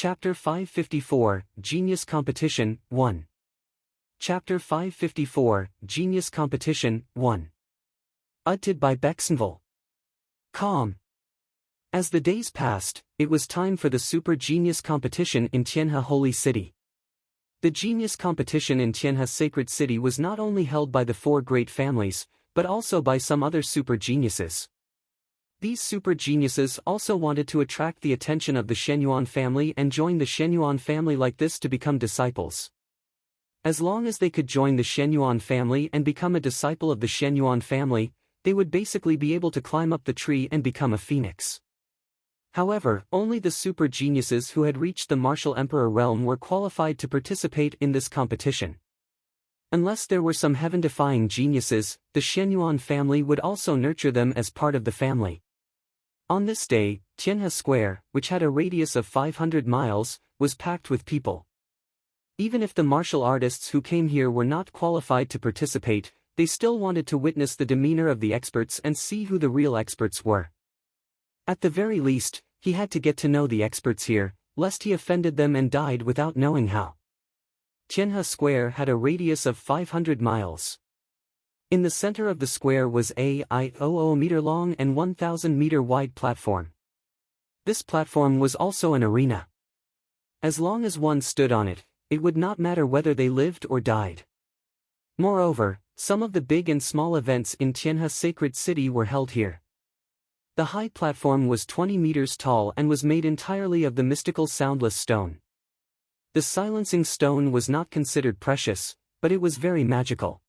Chapter 554, Genius Competition, 1. Chapter 554, Genius Competition, 1. Edited by Bexenville. Calm. As the days passed, it was time for the Super Genius Competition in Tianhe Holy City. The Genius Competition in Tianhe Sacred City was not only held by the four great families, but also by some other super geniuses. These super geniuses also wanted to attract the attention of the Shenyuan family and join the Shenyuan family like this to become disciples. As long as they could join the Shenyuan family and become a disciple of the Shenyuan family, they would basically be able to climb up the tree and become a phoenix. However, only the super geniuses who had reached the martial emperor realm were qualified to participate in this competition. Unless there were some heaven-defying geniuses, the Shenyuan family would also nurture them as part of the family. On this day, Tianhe Square, which had a radius of 500 miles, was packed with people. Even if the martial artists who came here were not qualified to participate, they still wanted to witness the demeanor of the experts and see who the real experts were. At the very least, he had to get to know the experts here, lest he offended them and died without knowing how. Tianhe Square had a radius of 500 miles. In the center of the square was a 1,000-meter-long and 1,000-meter-wide platform. This platform was also an arena. As long as one stood on it, it would not matter whether they lived or died. Moreover, some of the big and small events in Tianhe Sacred City were held here. The high platform was 20 meters tall and was made entirely of the mystical soundless stone. The silencing stone was not considered precious, but it was very magical.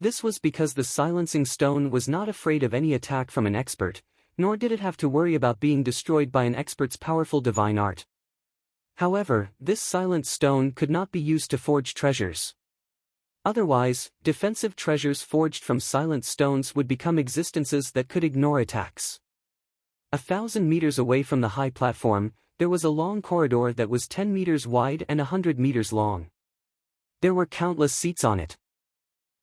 This was because the silencing stone was not afraid of any attack from an expert, nor did it have to worry about being destroyed by an expert's powerful divine art. However, this silent stone could not be used to forge treasures. Otherwise, defensive treasures forged from silent stones would become existences that could ignore attacks. 1,000 meters away from the high platform, there was a long corridor that was 10 meters wide and 100 meters long. There were countless seats on it.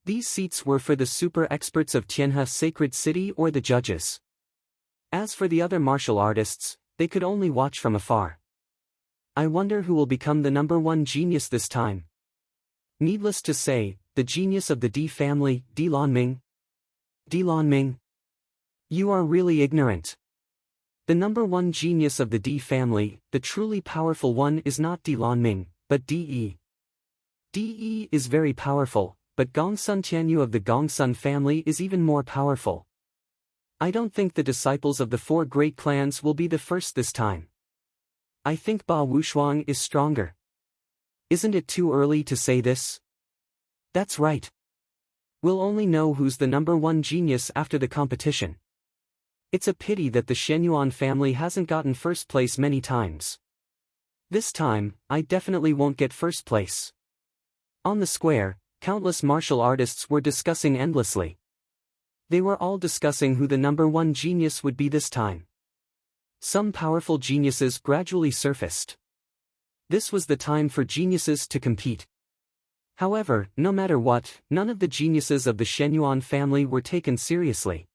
These seats were for the super experts of Tianhe Sacred City or the judges. As for the other martial artists, they could only watch from afar. I wonder who will become the #1 genius this time. Needless to say, the genius of the D family, Di Lanming. Di Lanming. You are really ignorant. The #1 genius of the D family, the truly powerful one, is not Di Lanming, but De. De is very powerful, but Gongsun Tianyu of the Gongsun family is even more powerful. I don't think the disciples of the four great clans will be the first this time. I think Ba Wushuang is stronger. Isn't it too early to say this? That's right. We'll only know who's the #1 genius after the competition. It's a pity that the Shenyuan family hasn't gotten first place many times. This time, I definitely won't get first place. On the square, countless martial artists were discussing endlessly. They were all discussing who the #1 genius would be this time. Some powerful geniuses gradually surfaced. This was the time for geniuses to compete. However, no matter what, none of the geniuses of the Shenyuan family were taken seriously.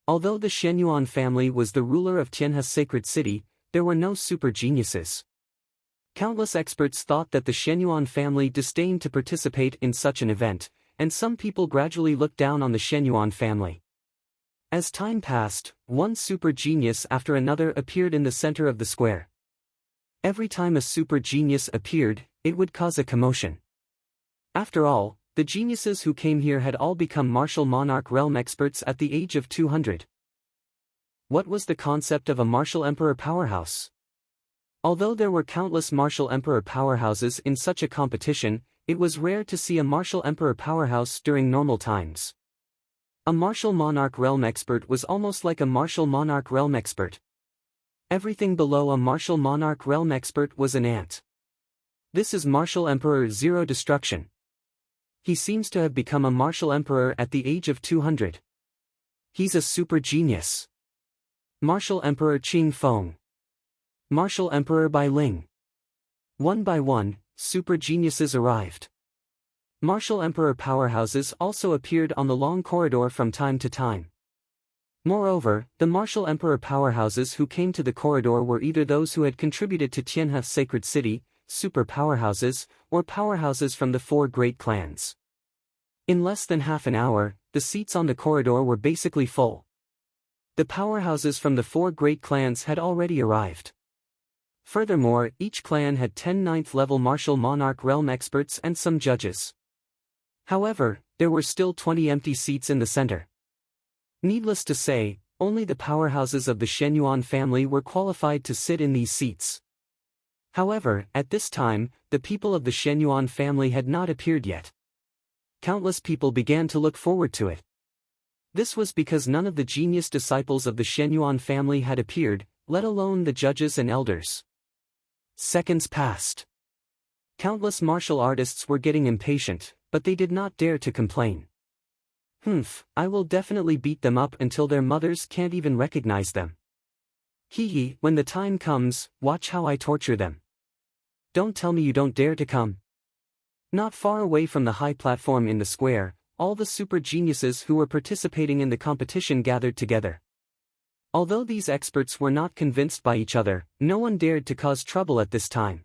Although the Shenyuan family was the ruler of Tianhe Sacred City, there were no super geniuses. Countless experts thought that the Shenyuan family disdained to participate in such an event, and some people gradually looked down on the Shenyuan family. As time passed, one super genius after another appeared in the center of the square. Every time a super genius appeared, it would cause a commotion. After all, the geniuses who came here had all become martial monarch realm experts at the age of 200. What was the concept of a martial emperor powerhouse? Although there were countless martial emperor powerhouses in such a competition, it was rare to see a martial emperor powerhouse during normal times. A martial monarch realm expert was almost like a martial monarch realm expert. Everything below a martial monarch realm expert was an ant. This is martial emperor Zero Destruction. He seems to have become a martial emperor at the age of 200. He's a super genius. Martial Emperor Qing Feng. Martial Emperor Bai Ling. One by one, super geniuses arrived. Martial emperor powerhouses also appeared on the long corridor from time to time. Moreover, the martial emperor powerhouses who came to the corridor were either those who had contributed to Tianhe's sacred city, super powerhouses, or powerhouses from the four great clans. In less than half an hour, the seats on the corridor were basically full. The powerhouses from the four great clans had already arrived. Furthermore, each clan had 10 ninth-level martial monarch realm experts and some judges. However, there were still 20 empty seats in the center. Needless to say, only the powerhouses of the Shenyuan family were qualified to sit in these seats. However, at this time, the people of the Shenyuan family had not appeared yet. Countless people began to look forward to it. This was because none of the genius disciples of the Shenyuan family had appeared, let alone the judges and elders. Seconds passed. Countless martial artists were getting impatient, but they did not dare to complain. I will definitely beat them up until their mothers can't even recognize them. Hee, when the time comes, watch how I torture them. Don't tell me you don't dare to come. Not far away from the high platform in the square, all the super geniuses who were participating in the competition gathered together. Although these experts were not convinced by each other, no one dared to cause trouble at this time.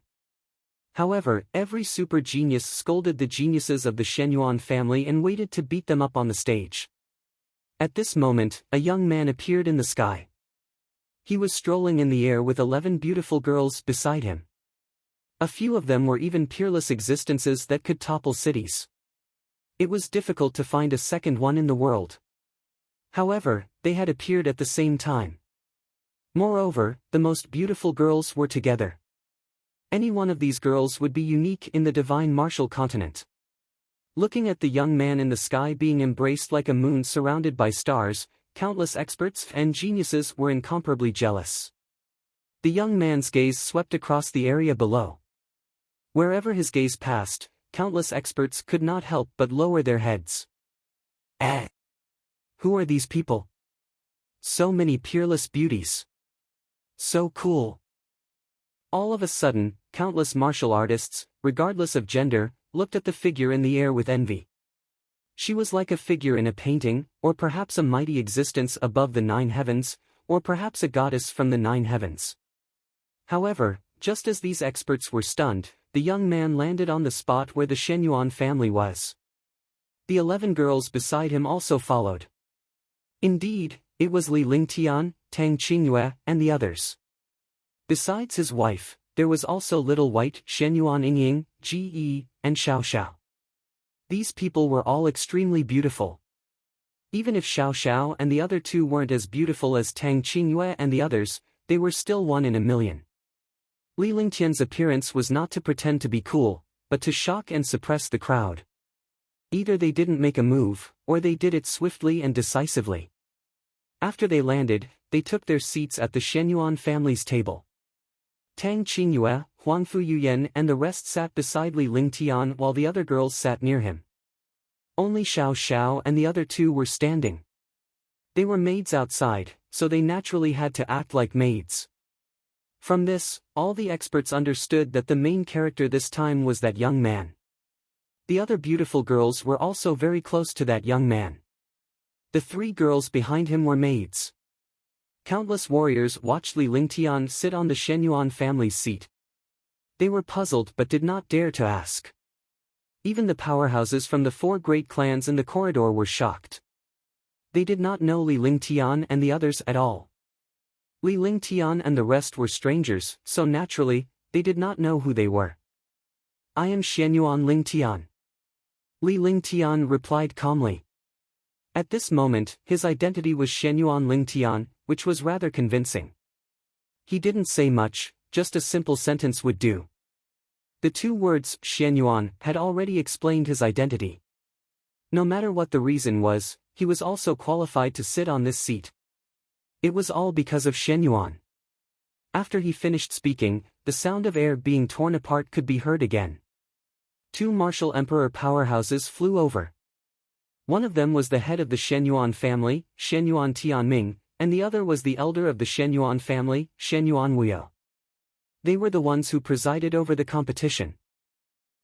However, every super genius scolded the geniuses of the Shenyuan family and waited to beat them up on the stage. At this moment, a young man appeared in the sky. He was strolling in the air with 11 beautiful girls beside him. A few of them were even peerless existences that could topple cities. It was difficult to find a second one in the world. However, they had appeared at the same time. Moreover, the most beautiful girls were together. Any one of these girls would be unique in the divine martial continent. Looking at the young man in the sky being embraced like a moon surrounded by stars, countless experts and geniuses were incomparably jealous. The young man's gaze swept across the area below. Wherever his gaze passed, countless experts could not help but lower their heads. Who are these people? So many peerless beauties. So cool. All of a sudden, countless martial artists, regardless of gender, looked at the figure in the air with envy. She was like a figure in a painting, or perhaps a mighty existence above the 9 heavens, or perhaps a goddess from the 9 heavens. However, just as these experts were stunned, the young man landed on the spot where the Shenyuan family was. The 11 girls beside him also followed. Indeed, it was Li Lingtian, Tang Qingyue, and the others. Besides his wife, there was also Little White, Shenyuan Yingying, Ge, and Xiao Xiao. These people were all extremely beautiful. Even if Xiao Xiao and the other two weren't as beautiful as Tang Qingyue and the others, they were still one in a million. Li Lingtian's appearance was not to pretend to be cool, but to shock and suppress the crowd. Either they didn't make a move, or they did it swiftly and decisively. After they landed, they took their seats at the Shenyuan family's table. Tang Qingyue, Huangfu Yuyan and the rest sat beside Li Lingtian while the other girls sat near him. Only Xiao Xiao and the other two were standing. They were maids outside, so they naturally had to act like maids. From this, all the experts understood that the main character this time was that young man. The other beautiful girls were also very close to that young man. The 3 girls behind him were maids. Countless warriors watched Li Lingtian sit on the Shenyuan family's seat. They were puzzled but did not dare to ask. Even the powerhouses from the 4 great clans in the corridor were shocked. They did not know Li Lingtian and the others at all. Li Lingtian and the rest were strangers, so naturally, they did not know who they were. I am Shenyuan Lingtian. Li Lingtian replied calmly. At this moment, his identity was Shenyuan Lingtian, which was rather convincing. He didn't say much, just a simple sentence would do. The 2 words, Shenyuan, had already explained his identity. No matter what the reason was, he was also qualified to sit on this seat. It was all because of Shenyuan. After he finished speaking, the sound of air being torn apart could be heard again. 2 martial emperor powerhouses flew over. One of them was the head of the Shenyuan family, Shenyuan Tianming, and the other was the elder of the Shenyuan family, Shenyuan Wuyo. They were the ones who presided over the competition.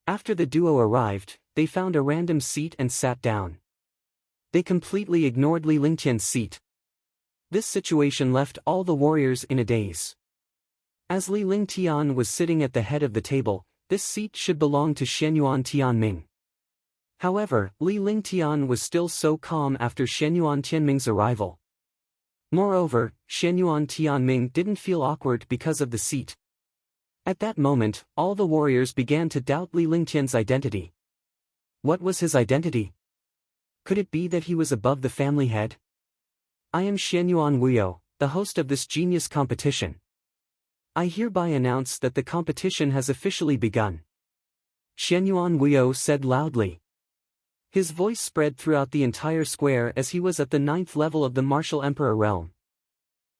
After the duo arrived, they found a random seat and sat down. They completely ignored Li Lingtian's seat. This situation left all the warriors in a daze. As Li Lingtian was sitting at the head of the table, this seat should belong to Shenyuan Tianming. However, Li Lingtian was still so calm after Shenyuan Tianming's arrival. Moreover, Shenyuan Tianming didn't feel awkward because of the seat. At that moment, all the warriors began to doubt Li Lingtian's identity. What was his identity? Could it be that he was above the family head? I am Shenyuan Wuyo, the host of this genius competition. I hereby announce that the competition has officially begun. Shenyuan Wuyo said loudly. His voice spread throughout the entire square as he was at the 9th level of the martial emperor realm.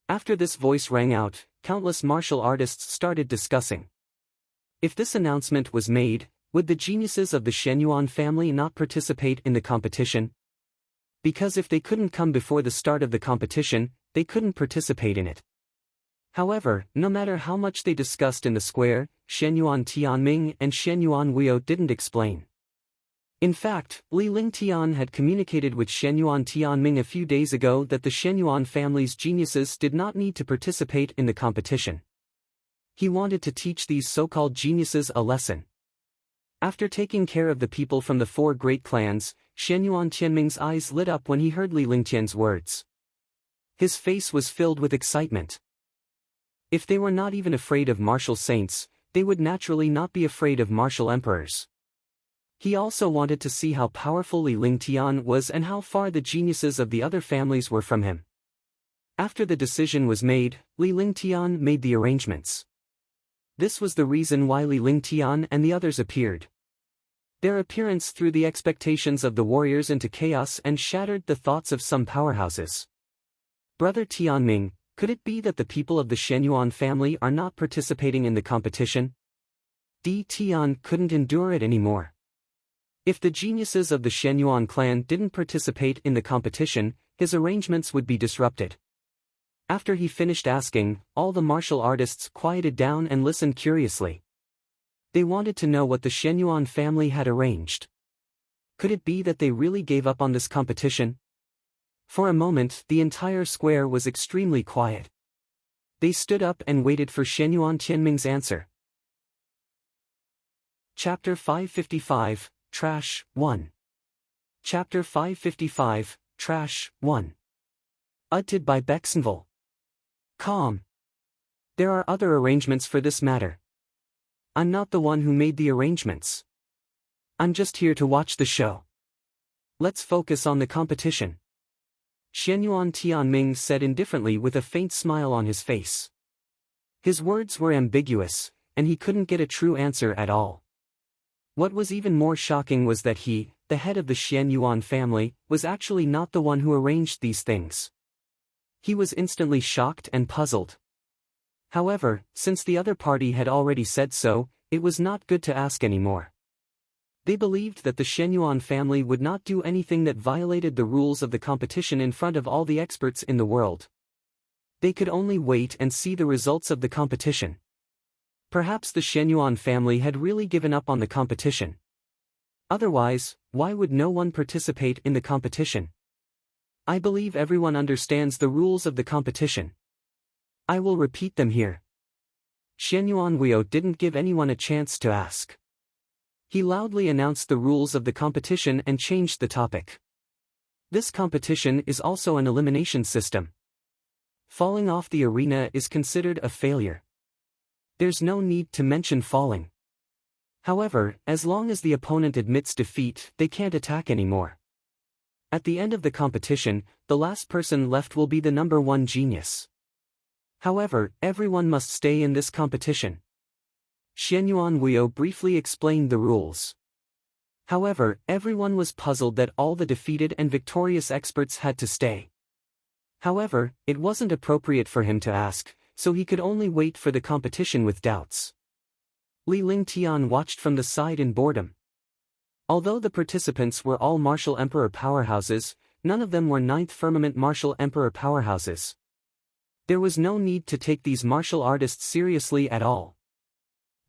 After this voice rang out, countless martial artists started discussing. If this announcement was made, would the geniuses of the Shenyuan family not participate in the competition? Because if they couldn't come before the start of the competition, they couldn't participate in it. However, no matter how much they discussed in the square, Shenyuan Tianming and Shenyuan Wuyo didn't explain. In fact, Li Lingtian had communicated with Shenyuan Tianming a few days ago that the Shenyuan family's geniuses did not need to participate in the competition. He wanted to teach these so-called geniuses a lesson. After taking care of the people from the 4 great clans, Shenyuan Tianming's eyes lit up when he heard Li Lingtian's words. His face was filled with excitement. If they were not even afraid of martial saints, they would naturally not be afraid of martial emperors. He also wanted to see how powerful Li Lingtian was and how far the geniuses of the other families were from him. After the decision was made, Li Lingtian made the arrangements. This was the reason why Li Lingtian and the others appeared. Their appearance threw the expectations of the warriors into chaos and shattered the thoughts of some powerhouses. Brother Tianming, could it be that the people of the Shenyuan family are not participating in the competition? Di Tian couldn't endure it anymore. If the geniuses of the Shenyuan clan didn't participate in the competition, his arrangements would be disrupted. After he finished asking, all the martial artists quieted down and listened curiously. They wanted to know what the Shenyuan family had arranged. Could it be that they really gave up on this competition? For a moment, the entire square was extremely quiet. They stood up and waited for Shenyuan Tianming's answer. Chapter 555, Trash 1. Chapter 555, Trash 1. Edited by Bexenville. Calm. There are other arrangements for this matter. I'm not the one who made the arrangements. I'm just here to watch the show. Let's focus on the competition. Shenyuan Tianming said indifferently with a faint smile on his face. His words were ambiguous, and he couldn't get a true answer at all. What was even more shocking was that he, the head of the Shenyuan family, was actually not the one who arranged these things. He was instantly shocked and puzzled. However, since the other party had already said so, it was not good to ask anymore. They believed that the Shenyuan family would not do anything that violated the rules of the competition in front of all the experts in the world. They could only wait and see the results of the competition. Perhaps the Shenyuan family had really given up on the competition. Otherwise, why would no one participate in the competition? I believe everyone understands the rules of the competition. I will repeat them here. Shenyuan Wuyo didn't give anyone a chance to ask. He loudly announced the rules of the competition and changed the topic. This competition is also an elimination system. Falling off the arena is considered a failure. There's no need to mention falling. However, as long as the opponent admits defeat, they can't attack anymore. At the end of the competition, the last person left will be the number 1 genius. However, everyone must stay in this competition. Shenyuan Wuyo briefly explained the rules. However, everyone was puzzled that all the defeated and victorious experts had to stay. However, it wasn't appropriate for him to ask, so he could only wait for the competition with doubts. Li Lingtian watched from the side in boredom. Although the participants were all martial emperor powerhouses, none of them were 9th firmament martial emperor powerhouses. There was no need to take these martial artists seriously at all.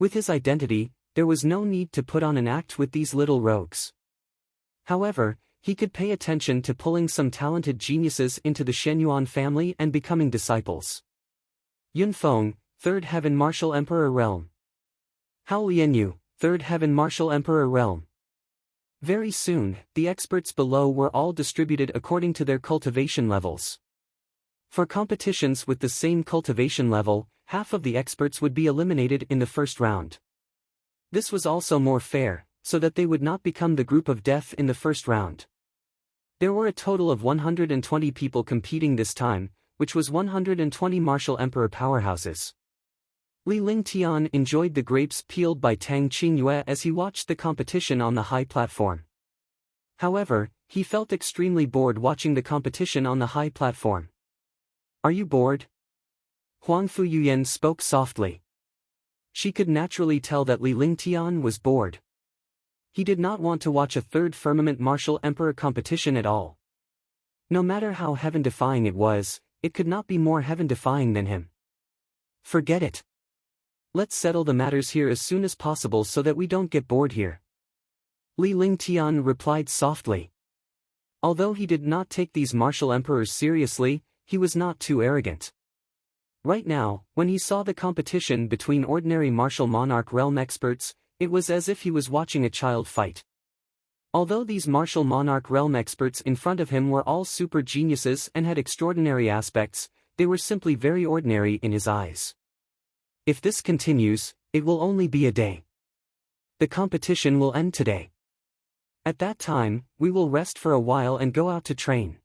With his identity, there was no need to put on an act with these little rogues. However, he could pay attention to pulling some talented geniuses into the Shenyuan family and becoming disciples. Yunfeng, 3rd Heaven Martial Emperor Realm. Hao Lianyu, 3rd Heaven Martial Emperor Realm. Very soon, the experts below were all distributed according to their cultivation levels. For competitions with the same cultivation level, half of the experts would be eliminated in the first round. This was also more fair, so that they would not become the group of death in the first round. There were a total of 120 people competing this time, which was 120 martial emperor powerhouses. Li Lingtian enjoyed the grapes peeled by Tang Qingyue as he watched the competition on the high platform. However, he felt extremely bored watching the competition on the high platform. Are you bored? Huang Fuyuyan spoke softly. She could naturally tell that Li Lingtian was bored. He did not want to watch a third firmament martial emperor competition at all. No matter how heaven-defying it was, it could not be more heaven-defying than him. Forget it. Let's settle the matters here as soon as possible so that we don't get bored here. Li Lingtian replied softly. Although he did not take these martial emperors seriously, he was not too arrogant. Right now, when he saw the competition between ordinary martial monarch realm experts, it was as if he was watching a child fight. Although these martial monarch realm experts in front of him were all super geniuses and had extraordinary aspects, they were simply very ordinary in his eyes. If this continues, it will only be a day. The competition will end today. At that time, we will rest for a while and go out to train.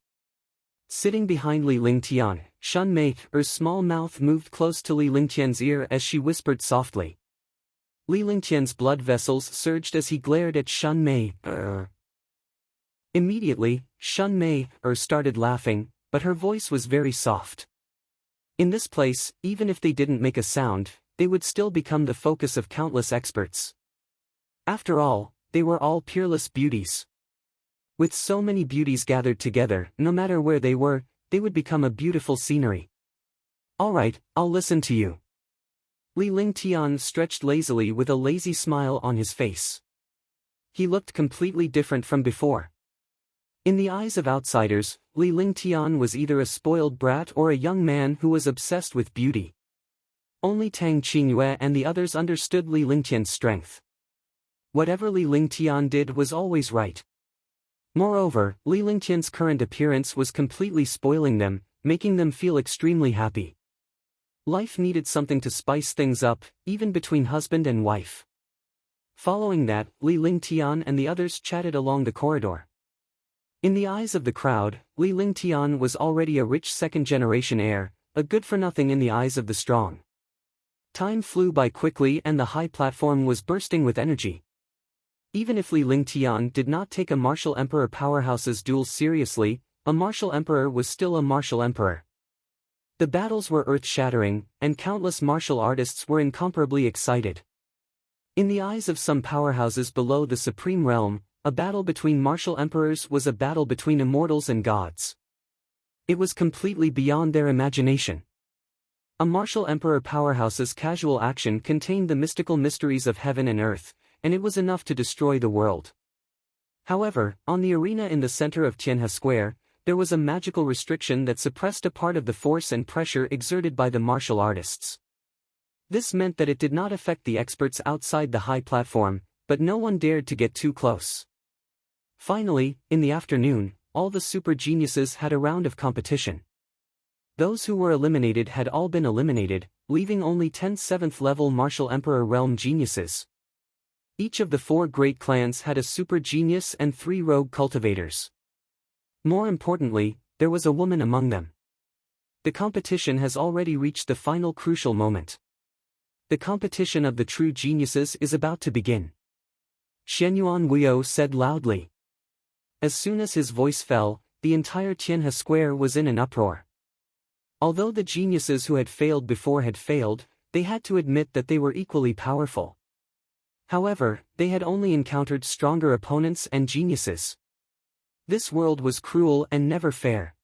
Sitting behind Li Lingtian, Shun Mei's small mouth moved close to Li Lingtian's ear as she whispered softly. Li Lingtian's blood vessels surged as he glared at Shun Mei. Immediately, Shun Mei started laughing, but her voice was very soft. In this place, even if they didn't make a sound, they would still become the focus of countless experts. After all, they were all peerless beauties. With so many beauties gathered together, no matter where they were, they would become a beautiful scenery. Alright, I'll listen to you. Li Lingtian stretched lazily with a lazy smile on his face. He looked completely different from before. In the eyes of outsiders, Li Lingtian was either a spoiled brat or a young man who was obsessed with beauty. Only Tang Qingyue and the others understood Li Lingtian's strength. Whatever Li Lingtian did was always right. Moreover, Li Lingtian's current appearance was completely spoiling them, making them feel extremely happy. Life needed something to spice things up, even between husband and wife. Following that, Li Lingtian and the others chatted along the corridor. In the eyes of the crowd, Li Lingtian was already a rich second-generation heir, a good-for-nothing in the eyes of the strong. Time flew by quickly and the high platform was bursting with energy. Even if Li Lingtian did not take a martial emperor powerhouse's duel seriously, a martial emperor was still a martial emperor. The battles were earth-shattering, and countless martial artists were incomparably excited. In the eyes of some powerhouses below the supreme realm, a battle between martial emperors was a battle between immortals and gods. It was completely beyond their imagination. A martial emperor powerhouse's casual action contained the mystical mysteries of heaven and earth, and it was enough to destroy the world. However, on the arena in the center of Tianhe Square, there was a magical restriction that suppressed a part of the force and pressure exerted by the martial artists. This meant that it did not affect the experts outside the high platform, but no one dared to get too close. Finally, in the afternoon, all the super geniuses had a round of competition. Those who were eliminated had all been eliminated, leaving only 10 7th-level martial emperor realm geniuses. Each of the 4 great clans had a super genius and 3 rogue cultivators. More importantly, there was a woman among them. The competition has already reached the final crucial moment. The competition of the true geniuses is about to begin. Shenyuan Wuyo said loudly. As soon as his voice fell, the entire Tianhe Square was in an uproar. Although the geniuses who had failed before had failed, they had to admit that they were equally powerful. However, they had only encountered stronger opponents and geniuses. This world was cruel and never fair.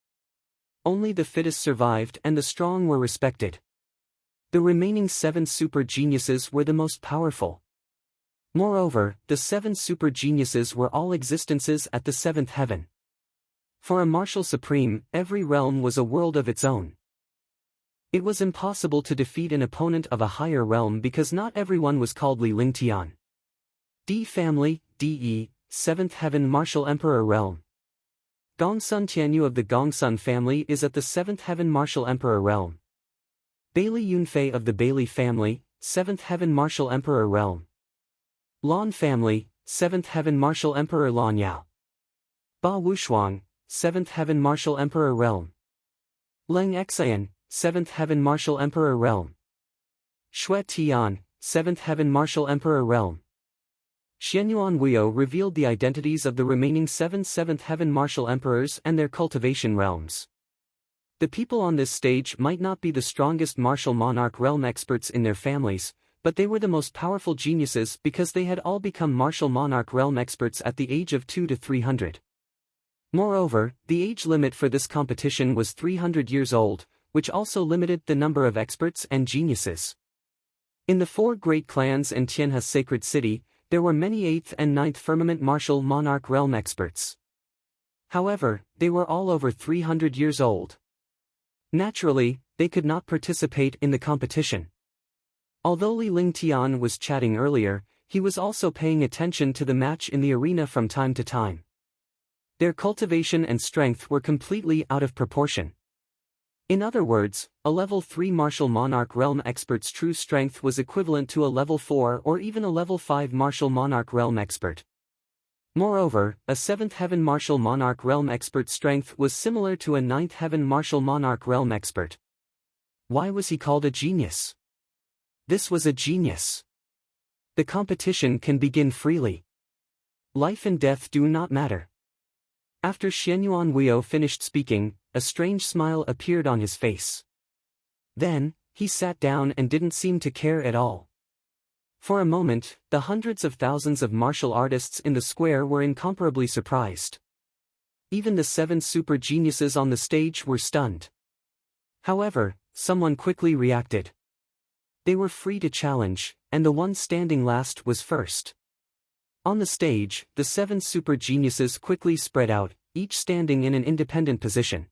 Only the fittest survived and the strong were respected. The remaining 7 super geniuses were the most powerful. Moreover, the 7 super geniuses were all existences at the 7th heaven. For a martial supreme, every realm was a world of its own. It was impossible to defeat an opponent of a higher realm because not everyone was called Li Ling Tian. D family, DE, 7th heaven martial emperor realm. Gongsun Tianyu of the Gongsun family is at the 7th heaven martial emperor realm. Bailey Yunfei of the Bailey family, 7th heaven martial emperor realm. Lan family, 7th heaven martial emperor Lan Yao. Ba Wushuang, 7th heaven martial emperor realm. Leng Xian, 7th heaven martial emperor realm. Xue Tian, 7th heaven martial emperor realm. Xianyuan Huio revealed the identities of the remaining 7 7th heaven martial emperors and their cultivation realms. The people on this stage might not be the strongest martial monarch realm experts in their families, but they were the most powerful geniuses because they had all become martial monarch realm experts at the age of 2 to 300. Moreover, the age limit for this competition was 300 years old, which also limited the number of experts and geniuses. In the 4 great clans and Tianhe's sacred city, there were many 8th and 9th firmament martial monarch realm experts. However, they were all over 300 years old. Naturally, they could not participate in the competition. Although Li Ling Tian was chatting earlier, he was also paying attention to the match in the arena from time to time. Their cultivation and strength were completely out of proportion. In other words, a level 3 martial monarch realm expert's true strength was equivalent to a level 4 or even a level 5 martial monarch realm expert. Moreover, a 7th heaven martial monarch realm expert's strength was similar to a 9th heaven martial monarch realm expert. Why was he called a genius? This was a genius. The competition can begin freely. Life and death do not matter. After Xianyuan Huio finished speaking, a strange smile appeared on his face. Then, he sat down and didn't seem to care at all. For a moment, the hundreds of thousands of martial artists in the square were incomparably surprised. Even the 7 super geniuses on the stage were stunned. However, someone quickly reacted. They were free to challenge, and the one standing last was first. On the stage, the 7 super geniuses quickly spread out, each standing in an independent position.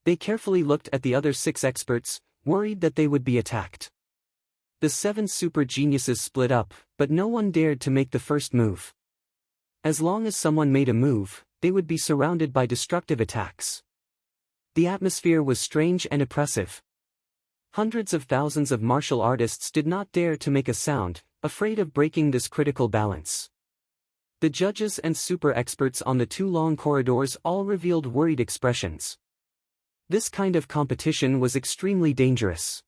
They carefully looked at the other 6 experts, worried that they would be attacked. The 7 super geniuses split up, but no one dared to make the first move. As long as someone made a move, they would be surrounded by destructive attacks. The atmosphere was strange and oppressive. Hundreds of thousands of martial artists did not dare to make a sound, afraid of breaking this critical balance. The judges and super experts on the 2 long corridors all revealed worried expressions. This kind of competition was extremely dangerous.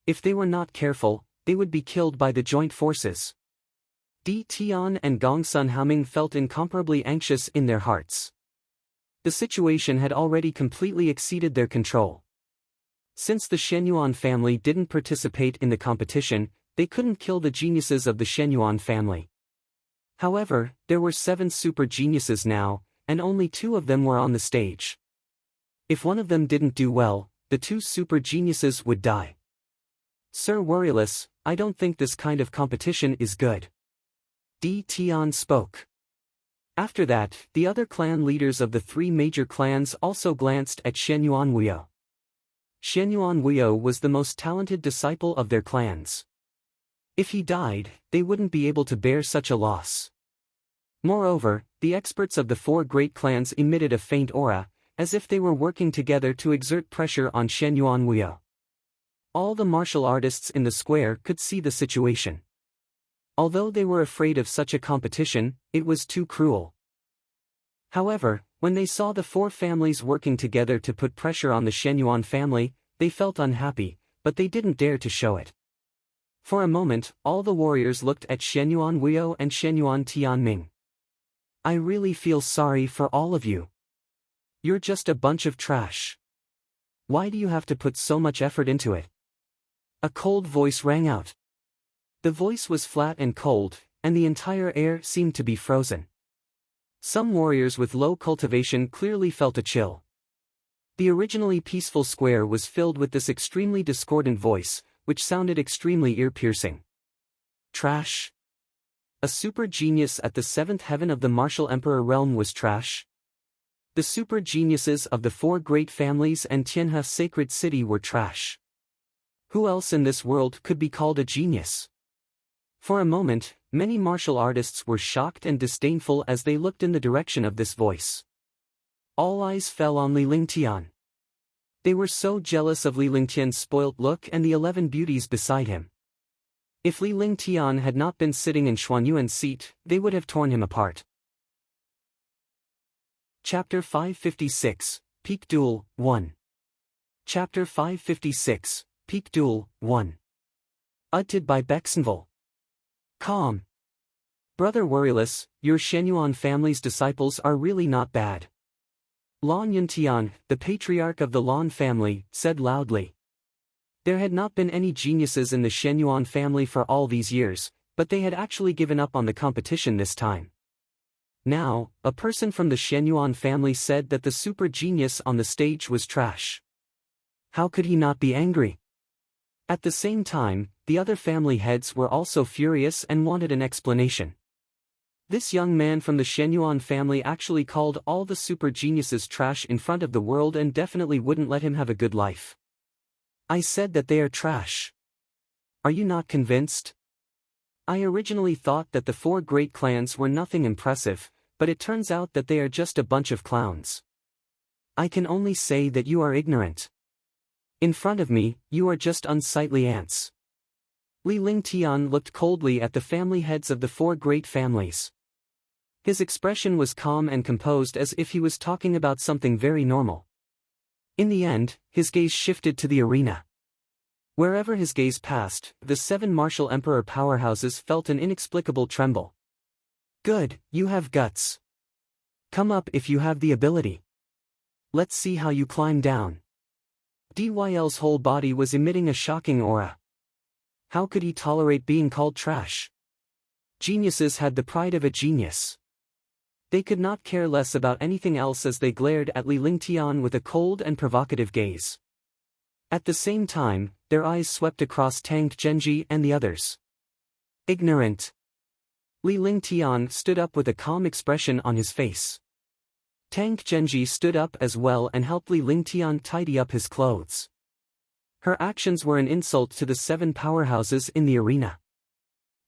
If they were not careful, they would be killed by the joint forces. Di Tian and Gongsun Haoming felt incomparably anxious in their hearts. The situation had already completely exceeded their control. Since the Shenyuan family didn't participate in the competition, they couldn't kill the geniuses of the Shenyuan family. However, there were 7 super geniuses now, and only 2 of them were on the stage. If one of them didn't do well, the 2 super geniuses would die. Sir Worryless, I don't think this kind of competition is good. Di Tian spoke. After that, the other clan leaders of the 3 major clans also glanced at Xianyuan Huio. Xianyuan Huio was the most talented disciple of their clans. If he died, they wouldn't be able to bear such a loss. Moreover, the experts of the 4 great clans emitted a faint aura, as if they were working together to exert pressure on Xianyuan Huio. All the martial artists in the square could see the situation. Although they were afraid of such a competition, it was too cruel. However, when they saw the 4 families working together to put pressure on the Shenyuan family, they felt unhappy, but they didn't dare to show it. For a moment, all the warriors looked at Shenyuan Huio and Shenyuan Tianming. I really feel sorry for all of you. You're just a bunch of trash. Why do you have to put so much effort into it? A cold voice rang out. The voice was flat and cold, and the entire air seemed to be frozen. Some warriors with low cultivation clearly felt a chill. The originally peaceful square was filled with this extremely discordant voice, which sounded extremely ear-piercing. Trash? A super genius at the seventh heaven of the martial emperor realm was trash? The super geniuses of the four great families and Tianhe sacred city were trash. Who else in this world could be called a genius? For a moment, many martial artists were shocked and disdainful as they looked in the direction of this voice. All eyes fell on Li Lingtian. They were so jealous of Li Lingtian's spoilt look and the 11 beauties beside him. If Li Lingtian had not been sitting in Xuanyuan's seat, they would have torn him apart. Chapter 556, Peak Duel, 1. Chapter 556, Peak Duel, 1. Edited by Bexenville. Calm. Brother Worryless, your Shenyuan family's disciples are really not bad. Lan Yuntian, the patriarch of the Lan family, said loudly. There had not been any geniuses in the Shenyuan family for all these years, but they had actually given up on the competition this time. Now, a person from the Shenyuan family said that the super genius on the stage was trash. How could he not be angry? At the same time, the other family heads were also furious and wanted an explanation. This young man from the Shenyuan family actually called all the super geniuses trash in front of the world and definitely wouldn't let him have a good life. I said that they are trash. Are you not convinced? I originally thought that the four great clans were nothing impressive, but it turns out that they are just a bunch of clowns. I can only say that you are ignorant. In front of me, you are just unsightly ants. Li Lingtian looked coldly at the family heads of the four great families. His expression was calm and composed as if he was talking about something very normal. In the end, his gaze shifted to the arena. Wherever his gaze passed, the 7 martial emperor powerhouses felt an inexplicable tremble. Good, you have guts. Come up if you have the ability. Let's see how you climb down. DYL's whole body was emitting a shocking aura. How could he tolerate being called trash? Geniuses had the pride of a genius. They could not care less about anything else as they glared at Li Lingtian with a cold and provocative gaze. At the same time, their eyes swept across Tang Genji and the others. Ignorant. Li Lingtian stood up with a calm expression on his face. Tang Genji stood up as well and helped Li Lingtian tidy up his clothes. Her actions were an insult to the 7 powerhouses in the arena.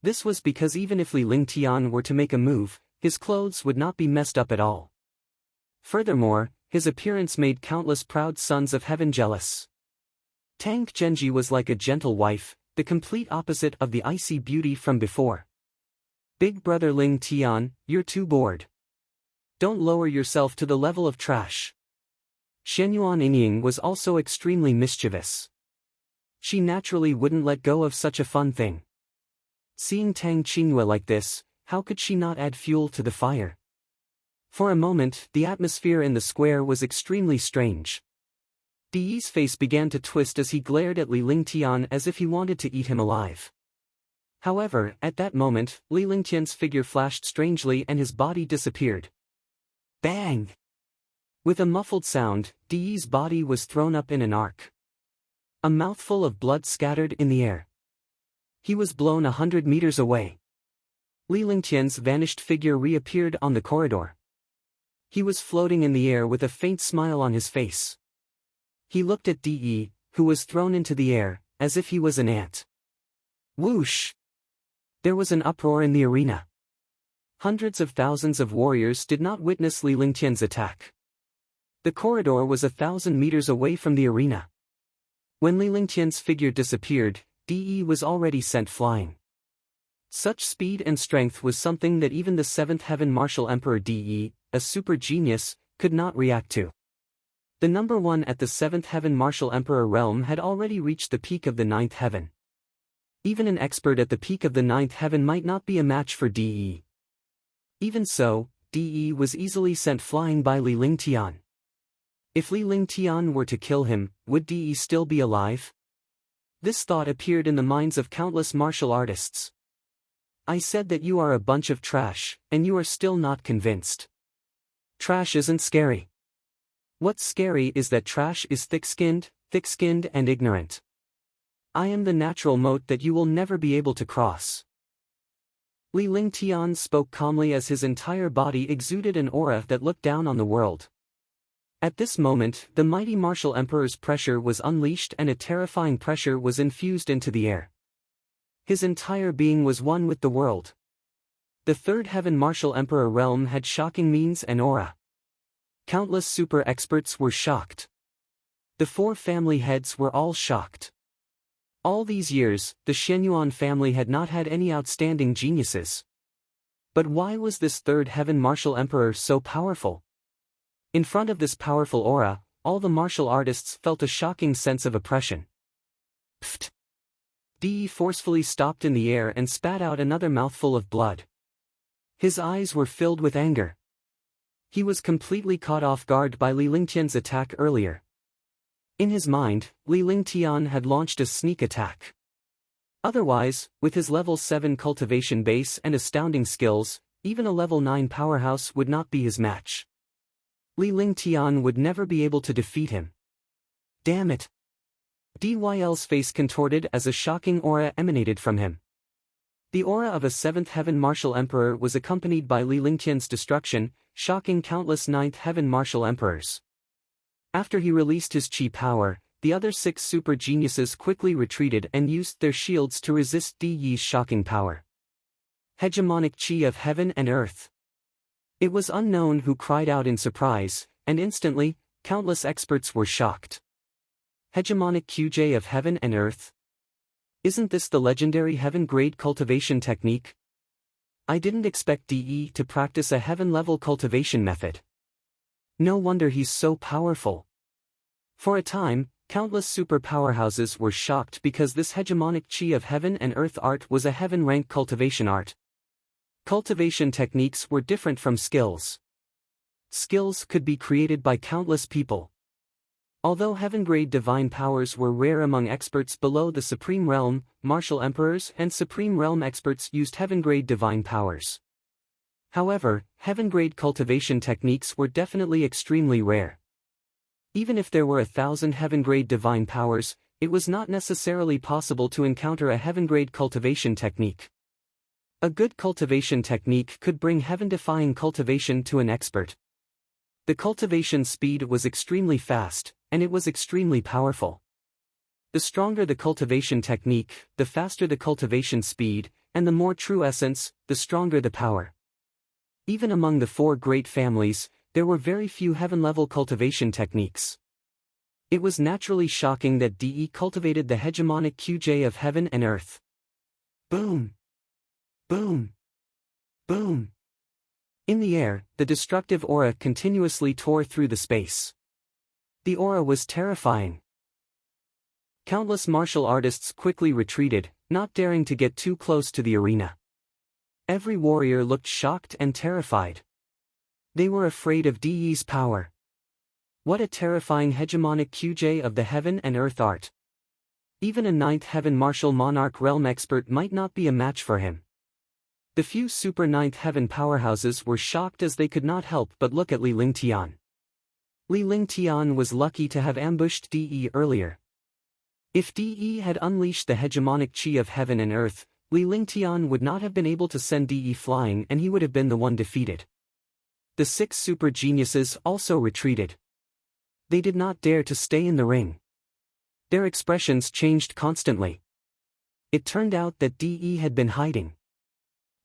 This was because even if Li Lingtian were to make a move, his clothes would not be messed up at all. Furthermore, his appearance made countless proud sons of heaven jealous. Tang Genji was like a gentle wife, the complete opposite of the icy beauty from before. Big brother Ling Tian, you're too bored. Don't lower yourself to the level of trash. Shenyuan Inying was also extremely mischievous. She naturally wouldn't let go of such a fun thing. Seeing Tang Qingyue like this, how could she not add fuel to the fire? For a moment, the atmosphere in the square was extremely strange. Di's face began to twist as he glared at Li Lingtian as if he wanted to eat him alive. However, at that moment, Li Lingtian's figure flashed strangely and his body disappeared. Bang! With a muffled sound, Di's body was thrown up in an arc. A mouthful of blood scattered in the air. He was blown 100 meters away. Li Lingtian's vanished figure reappeared on the corridor. He was floating in the air with a faint smile on his face. He looked at De, who was thrown into the air, as if he was an ant. Whoosh! There was an uproar in the arena. Hundreds of thousands of warriors did not witness Li Lingtian's attack. The corridor was 1,000 meters away from the arena. When Li Lingtian's figure disappeared, De was already sent flying. Such speed and strength was something that even the 7th Heaven Martial Emperor De, a super genius, could not react to. The number 1 at the 7th Heaven Martial Emperor realm had already reached the peak of the 9th heaven. Even an expert at the peak of the 9th heaven might not be a match for De. Even so, De was easily sent flying by Li Lingtian. If Li Lingtian were to kill him, would De still be alive? This thought appeared in the minds of countless martial artists. I said that you are a bunch of trash, and you are still not convinced. Trash isn't scary. What's scary is that trash is thick-skinned and ignorant. I am the natural moat that you will never be able to cross. Li Lingtian spoke calmly as his entire body exuded an aura that looked down on the world. At this moment, the mighty martial emperor's pressure was unleashed and a terrifying pressure was infused into the air. His entire being was one with the world. The third heaven martial emperor realm had shocking means and aura. Countless super experts were shocked. The four family heads were all shocked. All these years, the Shenyuan family had not had any outstanding geniuses. But why was this third heaven martial emperor so powerful? In front of this powerful aura, all the martial artists felt a shocking sense of oppression. Pfft! De forcefully stopped in the air and spat out another mouthful of blood. His eyes were filled with anger. He was completely caught off guard by Li Lingtian's attack earlier. In his mind, Li Lingtian had launched a sneak attack. Otherwise, with his level 7 cultivation base and astounding skills, even a level 9 powerhouse would not be his match. Li Lingtian would never be able to defeat him. Damn it! Dyl's face contorted as a shocking aura emanated from him. The aura of a 7th heaven martial emperor was accompanied by Li Lingtian's destruction, shocking countless 9th heaven martial emperors. After he released his chi power, the other 6 super geniuses quickly retreated and used their shields to resist Di's shocking power. Hegemonic chi of heaven and earth. It was unknown who cried out in surprise, and instantly, countless experts were shocked. Hegemonic QJ of heaven and earth? Isn't this the legendary heaven-grade cultivation technique? I didn't expect DE to practice a heaven-level cultivation method. No wonder he's so powerful. For a time, countless super powerhouses were shocked because this hegemonic chi of heaven and earth art was a heaven-rank cultivation art. Cultivation techniques were different from skills. Skills could be created by countless people. Although heaven-grade divine powers were rare among experts below the Supreme Realm, martial emperors and Supreme Realm experts used heaven-grade divine powers. However, heaven-grade cultivation techniques were definitely extremely rare. Even if there were 1,000 heaven-grade divine powers, it was not necessarily possible to encounter a heaven-grade cultivation technique. A good cultivation technique could bring heaven-defying cultivation to an expert. The cultivation speed was extremely fast, and it was extremely powerful. The stronger the cultivation technique, the faster the cultivation speed, and the more true essence, the stronger the power. Even among the 4 great families, there were very few heaven-level cultivation techniques. It was naturally shocking that DE cultivated the hegemonic QJ of heaven and earth. Boom! Boom! Boom! In the air, the destructive aura continuously tore through the space. The aura was terrifying. Countless martial artists quickly retreated, not daring to get too close to the arena. Every warrior looked shocked and terrified. They were afraid of DE's power. What a terrifying hegemonic QJ of the heaven and earth art. Even a 9th heaven martial monarch realm expert might not be a match for him. The few super 9th heaven powerhouses were shocked as they could not help but look at Li Lingtian. Li Lingtian was lucky to have ambushed DE earlier. If DE had unleashed the hegemonic chi of heaven and earth, Li Lingtian would not have been able to send DE flying and he would have been the one defeated. The 6 super geniuses also retreated. They did not dare to stay in the ring. Their expressions changed constantly. It turned out that DE had been hiding.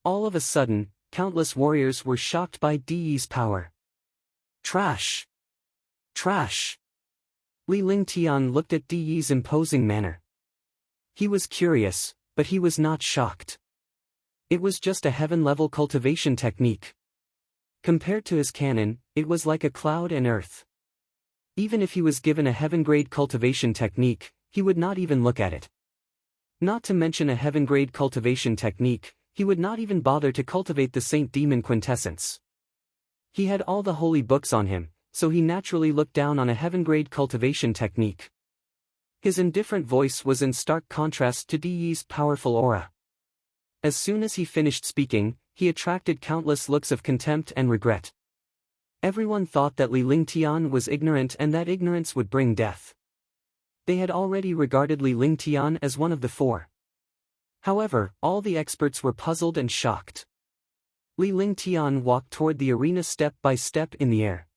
All of a sudden, countless warriors were shocked by DE's power. Trash! Trash! Li Lingtian looked at DE's imposing manner. He was curious, but he was not shocked. It was just a heaven-level cultivation technique. Compared to his cannon, it was like a cloud and earth. Even if he was given a heaven-grade cultivation technique, he would not even look at it. Not to mention a heaven-grade cultivation technique, he would not even bother to cultivate the Saint Demon Quintessence. He had all the holy books on him, so he naturally looked down on a heaven-grade cultivation technique. His indifferent voice was in stark contrast to DE's powerful aura. As soon as he finished speaking, he attracted countless looks of contempt and regret. Everyone thought that Li Lingtian was ignorant and that ignorance would bring death. They had already regarded Li Lingtian as one of the 4. However, all the experts were puzzled and shocked. Li Lingtian walked toward the arena step by step in the air.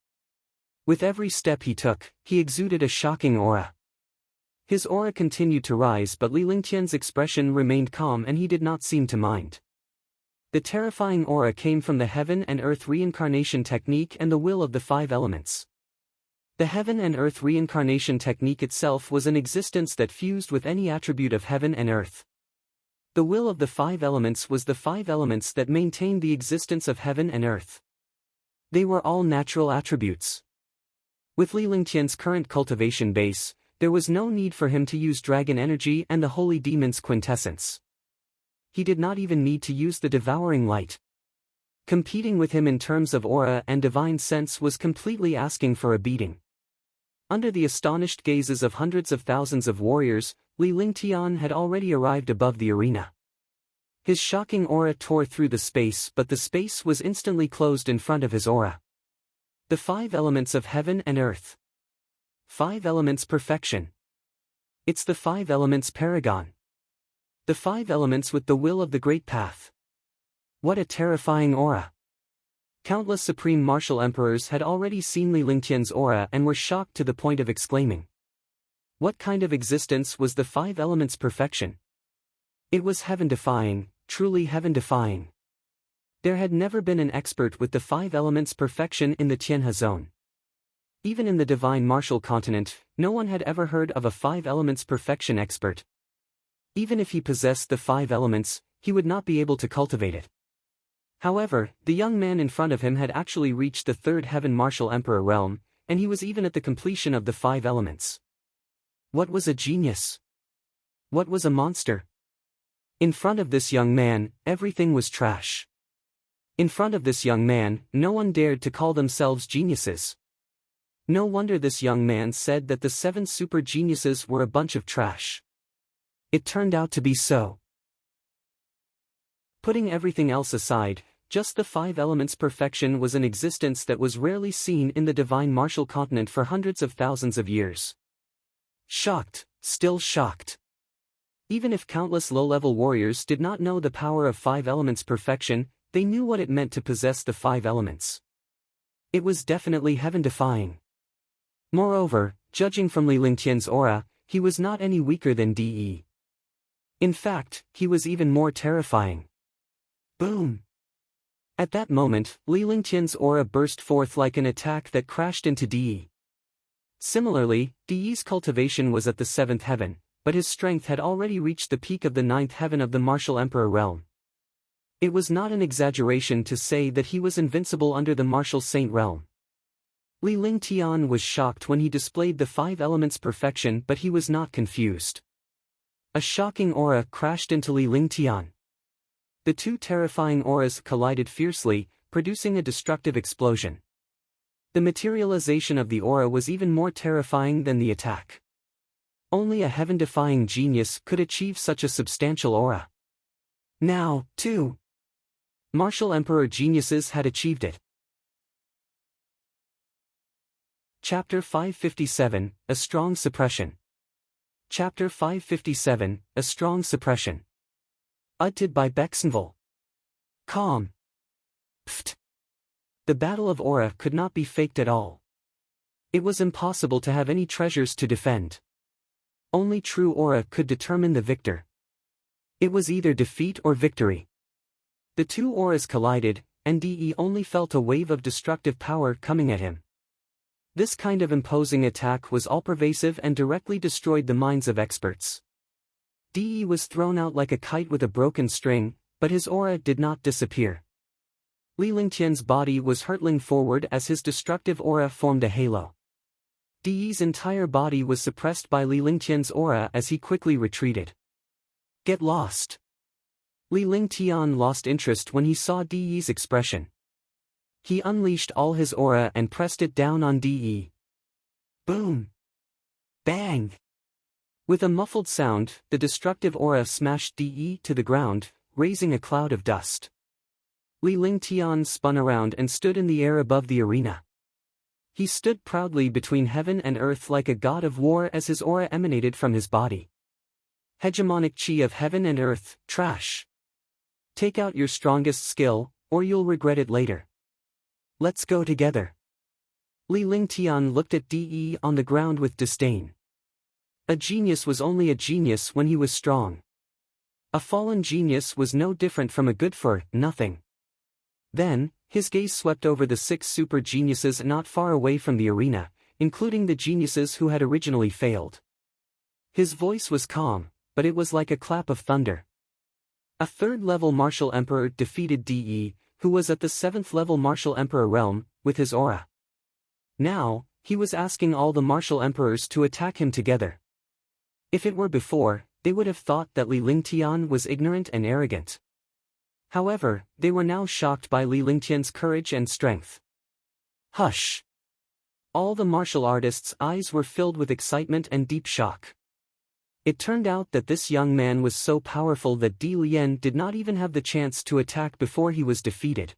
With every step he took, he exuded a shocking aura. His aura continued to rise, but Li Lingtian's expression remained calm and he did not seem to mind. The terrifying aura came from the heaven and earth reincarnation technique and the will of the five elements. The heaven and earth reincarnation technique itself was an existence that fused with any attribute of heaven and earth. The will of the five elements was the five elements that maintained the existence of heaven and earth. They were all natural attributes. With Li Lingtian's current cultivation base, there was no need for him to use dragon energy and the holy demon's quintessence. He did not even need to use the devouring light. Competing with him in terms of aura and divine sense was completely asking for a beating. Under the astonished gazes of hundreds of thousands of warriors, Li Lingtian had already arrived above the arena. His shocking aura tore through the space, but the space was instantly closed in front of his aura. The five elements of heaven and earth. Five elements perfection. It's the five elements paragon. The five elements with the will of the great path. What a terrifying aura. Countless supreme martial emperors had already seen Li Lingtian's aura and were shocked to the point of exclaiming. What kind of existence was the five elements perfection? It was heaven-defying, truly heaven-defying. There had never been an expert with the five elements perfection in the Tianhe zone. Even in the divine martial continent, no one had ever heard of a five elements perfection expert. Even if he possessed the five elements, he would not be able to cultivate it. However, the young man in front of him had actually reached the third heaven martial emperor realm, and he was even at the completion of the five elements. What was a genius? What was a monster? In front of this young man, everything was trash. In front of this young man, no one dared to call themselves geniuses. No wonder this young man said that the 7 super geniuses were a bunch of trash. It turned out to be so. Putting everything else aside, just the five elements perfection was an existence that was rarely seen in the divine martial continent for hundreds of thousands of years. Shocked, still shocked. Even if countless low-level warriors did not know the power of five elements perfection, they knew what it meant to possess the five elements. It was definitely heaven-defying. Moreover, judging from Li Lingtian's aura, he was not any weaker than De. In fact, he was even more terrifying. Boom! At that moment, Li Lingtian's aura burst forth like an attack that crashed into De. Similarly, De's cultivation was at the 7th heaven, but his strength had already reached the peak of the 9th heaven of the martial emperor realm. It was not an exaggeration to say that he was invincible under the martial saint realm. Li Lingtian was shocked when he displayed the five elements perfection, but he was not confused. A shocking aura crashed into Li Lingtian. The two terrifying auras collided fiercely, producing a destructive explosion. The materialization of the aura was even more terrifying than the attack. Only a heaven-defying genius could achieve such a substantial aura. Now, too, martial emperor geniuses had achieved it. Chapter 557, A Strong Suppression. Chapter 557, A Strong Suppression. Edited by Bexenville. Calm. Pfft. The battle of aura could not be faked at all. It was impossible to have any treasures to defend. Only true aura could determine the victor. It was either defeat or victory. The two auras collided, and De only felt a wave of destructive power coming at him. This kind of imposing attack was all-pervasive and directly destroyed the minds of experts. De was thrown out like a kite with a broken string, but his aura did not disappear. Li Lingtian's body was hurtling forward as his destructive aura formed a halo. De's entire body was suppressed by Li Lingtian's aura as he quickly retreated. Get lost. Li Lingtian lost interest when he saw De's expression. He unleashed all his aura and pressed it down on De. Boom! Bang! With a muffled sound, the destructive aura smashed De to the ground, raising a cloud of dust. Li Lingtian spun around and stood in the air above the arena. He stood proudly between heaven and earth like a god of war as his aura emanated from his body. Hegemonic chi of heaven and earth, trash. Take out your strongest skill, or you'll regret it later. Let's go together. Li Lingtian looked at De on the ground with disdain. A genius was only a genius when he was strong. A fallen genius was no different from a good-for-nothing. Then, his gaze swept over the 6 super geniuses not far away from the arena, including the geniuses who had originally failed. His voice was calm, but it was like a clap of thunder. A 3rd-level martial emperor defeated De, who was at the 7th-level martial emperor realm, with his aura. Now, he was asking all the martial emperors to attack him together. If it were before, they would have thought that Li Lingtian was ignorant and arrogant. However, they were now shocked by Li Lingtian's courage and strength. Hush! All the martial artists' eyes were filled with excitement and deep shock. It turned out that this young man was so powerful that Di Lian did not even have the chance to attack before he was defeated.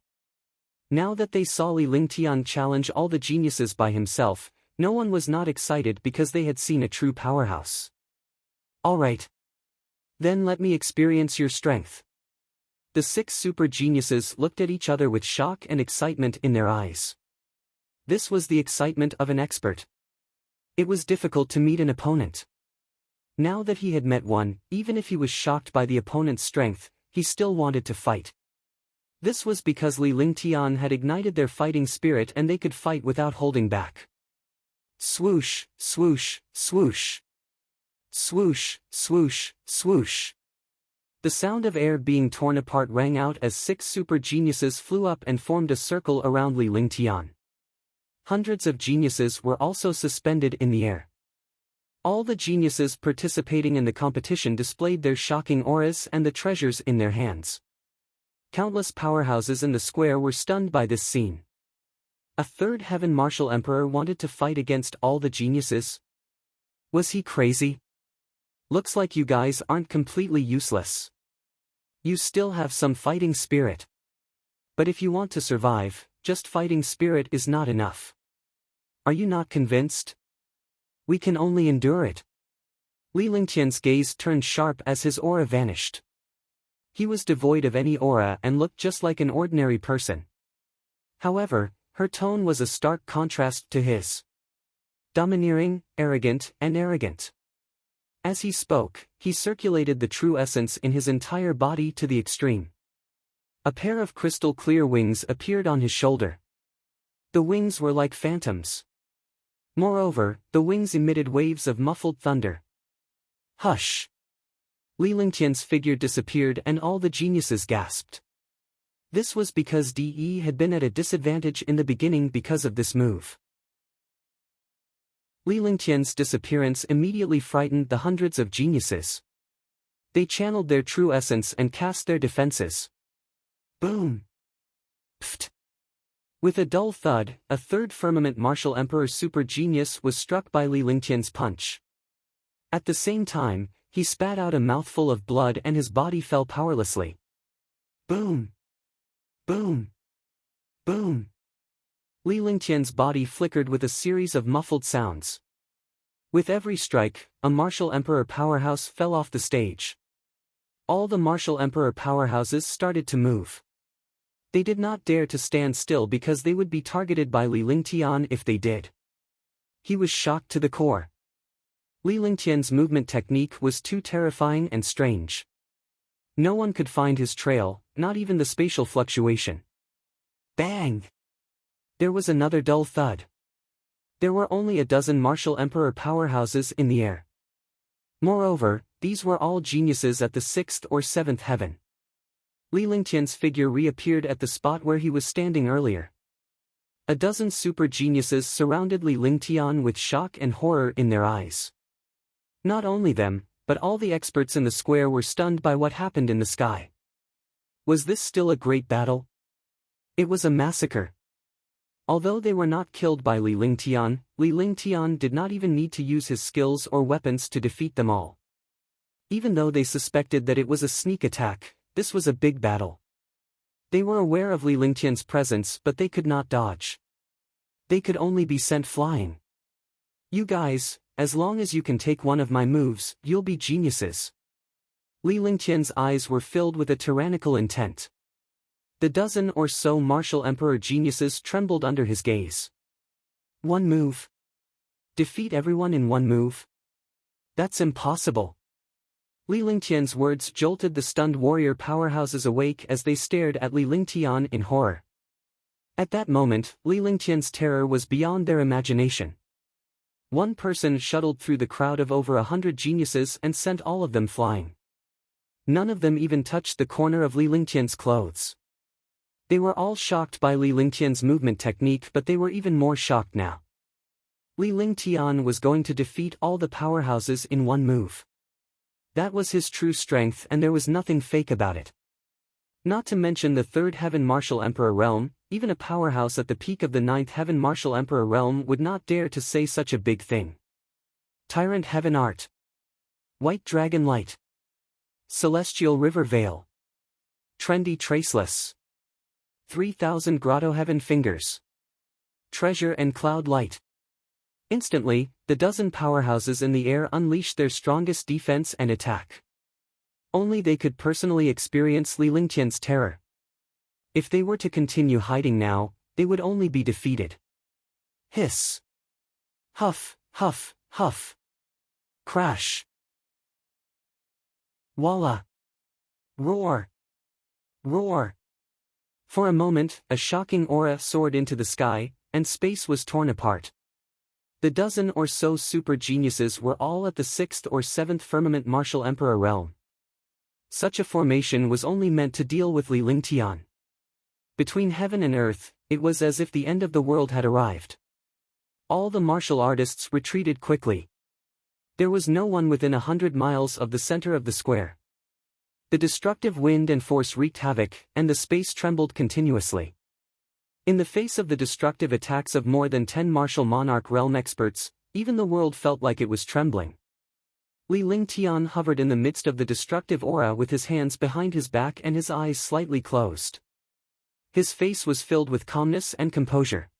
Now that they saw Li Lingtian challenge all the geniuses by himself, no one was not excited because they had seen a true powerhouse. All right. Then let me experience your strength. The 6 super geniuses looked at each other with shock and excitement in their eyes. This was the excitement of an expert. It was difficult to meet an opponent. Now that he had met one, even if he was shocked by the opponent's strength, he still wanted to fight. This was because Li Lingtian had ignited their fighting spirit and they could fight without holding back. Swoosh, swoosh, swoosh. Swoosh, swoosh, swoosh. The sound of air being torn apart rang out as 6 super geniuses flew up and formed a circle around Li Lingtian. Hundreds of geniuses were also suspended in the air. All the geniuses participating in the competition displayed their shocking auras and the treasures in their hands. Countless powerhouses in the square were stunned by this scene. A 3rd heaven martial emperor wanted to fight against all the geniuses? Was he crazy? Looks like you guys aren't completely useless. You still have some fighting spirit. But if you want to survive, just fighting spirit is not enough. Are you not convinced? We can only endure it. Li Lingtian's gaze turned sharp as his aura vanished. He was devoid of any aura and looked just like an ordinary person. However, her tone was a stark contrast to his. Domineering, arrogant, and arrogant. As he spoke, he circulated the true essence in his entire body to the extreme. A pair of crystal clear wings appeared on his shoulder. The wings were like phantoms. Moreover, the wings emitted waves of muffled thunder. Hush! Li Lingtian's figure disappeared and all the geniuses gasped. This was because De had been at a disadvantage in the beginning because of this move. Li Lingtian's disappearance immediately frightened the hundreds of geniuses. They channeled their true essence and cast their defenses. Boom! Pfft! With a dull thud, a 3rd firmament martial emperor super genius was struck by Li Lingtian's punch. At the same time, he spat out a mouthful of blood and his body fell powerlessly. Boom! Boom! Boom! Li Lingtian's body flickered with a series of muffled sounds. With every strike, a martial emperor powerhouse fell off the stage. All the martial emperor powerhouses started to move. They did not dare to stand still because they would be targeted by Li Lingtian if they did. He was shocked to the core. Li Lingtian's movement technique was too terrifying and strange. No one could find his trail, not even the spatial fluctuation. Bang! There was another dull thud. There were only a dozen martial emperor powerhouses in the air. Moreover, these were all geniuses at the 6th or 7th heaven. Li Lingtian's figure reappeared at the spot where he was standing earlier. A dozen super geniuses surrounded Li Lingtian with shock and horror in their eyes. Not only them, but all the experts in the square were stunned by what happened in the sky. Was this still a great battle? It was a massacre. Although they were not killed by Li Lingtian did not even need to use his skills or weapons to defeat them all. Even though they suspected that it was a sneak attack, this was a big battle. They were aware of Li Lingtian's presence but they could not dodge. They could only be sent flying. You guys, as long as you can take one of my moves, you'll be geniuses. Li Lingtian's eyes were filled with a tyrannical intent. The dozen or so martial emperor geniuses trembled under his gaze. One move? Defeat everyone in one move? That's impossible. Li Lingtian's words jolted the stunned warrior powerhouses awake as they stared at Li Lingtian in horror. At that moment, Li Lingtian's terror was beyond their imagination. One person shuttled through the crowd of over 100 geniuses and sent all of them flying. None of them even touched the corner of Li Lingtian's clothes. They were all shocked by Li Lingtian's movement technique, but they were even more shocked now. Li Lingtian was going to defeat all the powerhouses in one move. That was his true strength, and there was nothing fake about it. Not to mention the third heaven martial emperor realm, even a powerhouse at the peak of the ninth heaven martial emperor realm would not dare to say such a big thing. Tyrant heaven art. White dragon light. Celestial river veil. Trendy traceless. 3,000 grotto heaven fingers. Treasure and cloud light. Instantly, the dozen powerhouses in the air unleashed their strongest defense and attack. Only they could personally experience Li Lingtian's terror. If they were to continue hiding now, they would only be defeated. Hiss. Huff, huff, huff. Crash. Voila. Roar. Roar. For a moment, a shocking aura soared into the sky, and space was torn apart. The dozen or so super geniuses were all at the 6th or 7th firmament martial emperor realm. Such a formation was only meant to deal with Li Lingtian. Between heaven and earth, it was as if the end of the world had arrived. All the martial artists retreated quickly. There was no one within 100 miles of the center of the square. The destructive wind and force wreaked havoc, and the space trembled continuously. In the face of the destructive attacks of more than 10 martial monarch realm experts, even the world felt like it was trembling. Li Lingtian hovered in the midst of the destructive aura with his hands behind his back and his eyes slightly closed. His face was filled with calmness and composure.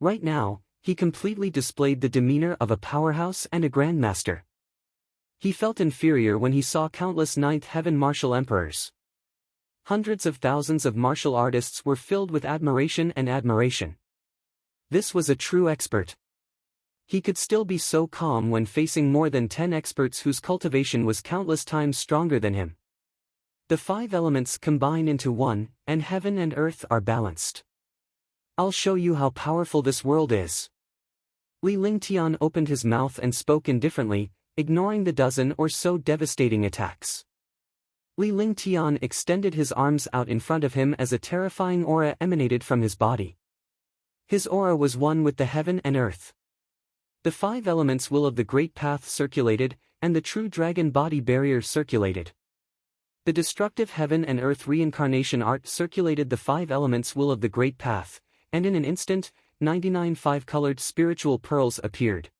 Right now, he completely displayed the demeanor of a powerhouse and a grandmaster. He felt inferior when he saw countless ninth heaven martial emperors. Hundreds of thousands of martial artists were filled with admiration and admiration. This was a true expert. He could still be so calm when facing more than 10 experts whose cultivation was countless times stronger than him. The 5 elements combine into one, and heaven and earth are balanced. I'll show you how powerful this world is. Li Lingtian opened his mouth and spoke indifferently, ignoring the dozen or so devastating attacks. Li Lingtian extended his arms out in front of him as a terrifying aura emanated from his body. His aura was one with the heaven and earth. The 5 elements will of the great path circulated, and the true dragon body barrier circulated. The destructive heaven and earth reincarnation art circulated the 5 elements will of the great path, and in an instant, 99 5-colored spiritual pearls appeared.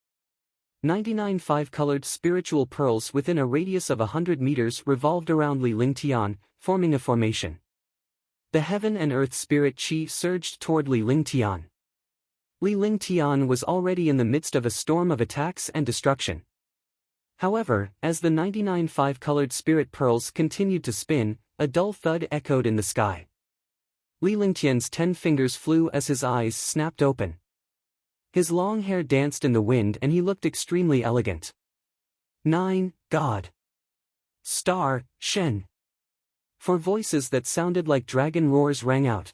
99 5-colored spiritual pearls within a radius of 100 meters revolved around Li Lingtian, forming a formation. The heaven and earth spirit chi surged toward Li Lingtian. Li Lingtian was already in the midst of a storm of attacks and destruction. However, as the 99 5-colored spirit pearls continued to spin, a dull thud echoed in the sky. Li Lingtian's 10 fingers flew as his eyes snapped open. His long hair danced in the wind and he looked extremely elegant. 9, God. Star, Shen. 4 voices that sounded like dragon roars rang out.